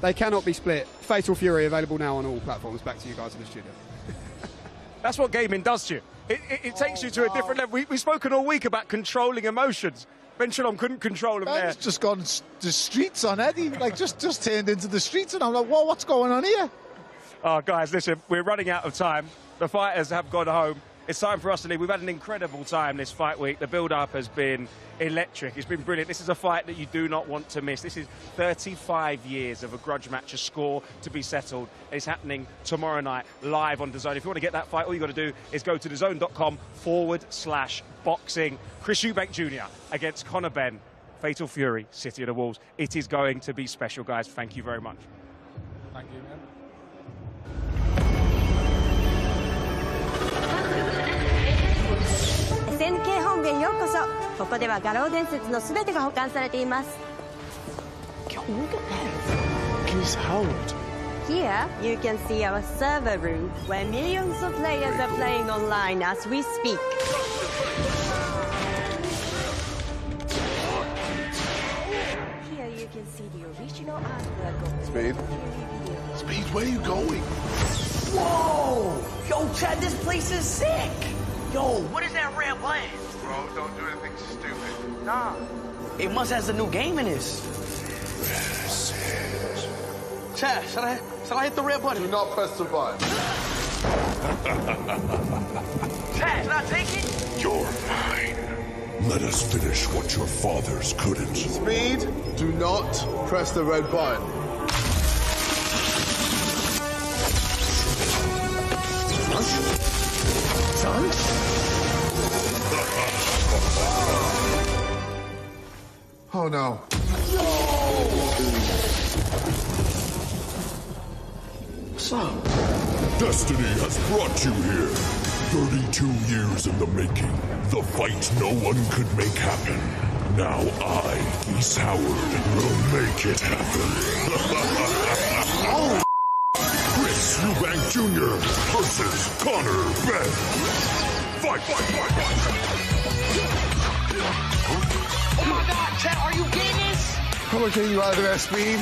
They cannot be split. Fatal Fury available now on all platforms. Back to you guys in the studio. That's what gaming does to you. It takes you to a different level. We've spoken all week about controlling emotions. Ben Shalom couldn't control him there. Ben's just gone the streets on Eddie, like just turned into the streets, and I'm like, whoa, what's going on here? Oh, guys, listen, we're running out of time. The fighters have gone home. It's time for us to leave. We've had an incredible time this fight week. The build-up has been electric. It's been brilliant. This is a fight that you do not want to miss. This is 35 years of a grudge match, a score to be settled. It's happening tomorrow night live on DAZN. If you want to get that fight, all you got to do is go to DAZN.com/boxing. Chris Eubank Jr. against Conor Benn, Fatal Fury, City of the Wolves. It is going to be special, guys. Thank you very much. Thank you, man. SNK 本部へようこそ。ここでは画廊伝説のすべてが保管されています。Here you can see our server room where millions of players are playing online as we speak. Here you can see the original artwork of the Speed? Speed, where are you going? Whoa! Yo, Chad, this place is sick! Yo, what is that red button? Bro, don't do anything stupid. Nah. It must have a new game in this. Chad, should I hit the red button? Do not press the button. Chad, should I take it? You're mine. Let us finish what your fathers couldn't. Speed, do not press the red button. Son? Oh no. What's up? Destiny has brought you here. 32 years in the making. The fight no one could make happen. Now I, Geese Howard, will make it happen. Chris Eubank Jr. versus CONOR BENN. Fight! Oh my God, Chet, are you getting this? I'm gonna get you out of that speed.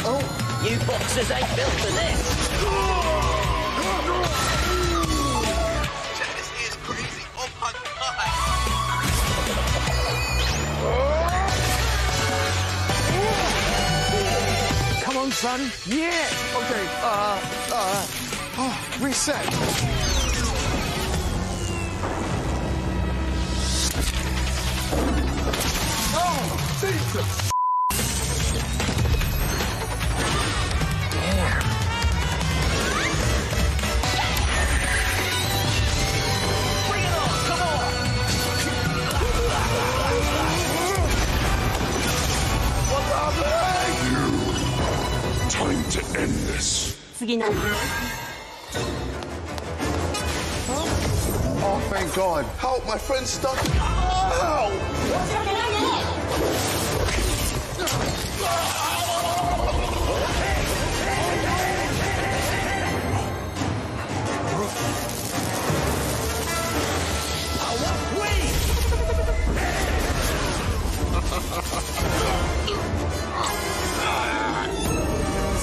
Oh, you boxers ain't built for this. Chet, this is crazy. Oh my God. Come on, son. Yeah. Okay. Reset. Oh, Jesus. Damn. Bring it on. Come on. What's up, man? Time to end this. Oh, thank God. Help, my friend's stuck. Ow!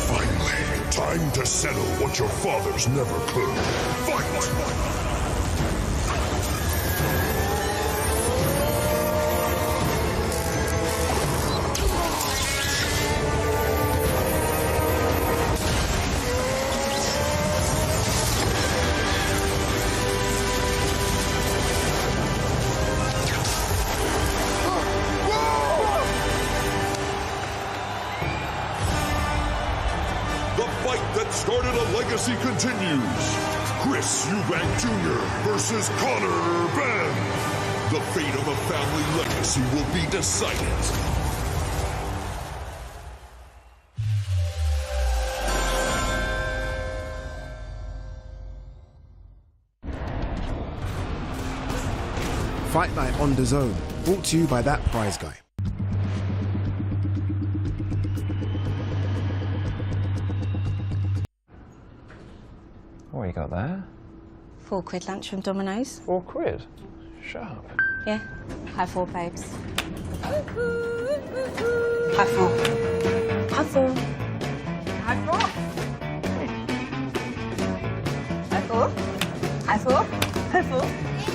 Finally, time to settle what your fathers never could. Fight! The fight that started a legacy continues. Chris Eubank Jr. versus CONOR BENN. The fate of a family legacy will be decided. Fight Night on DAZN, brought to you by That Prize Guy. What you got there? £4 lunch from Domino's. £4? Sharp. Yeah. High four, babes. High four. High four. High four. High four. High four. High four.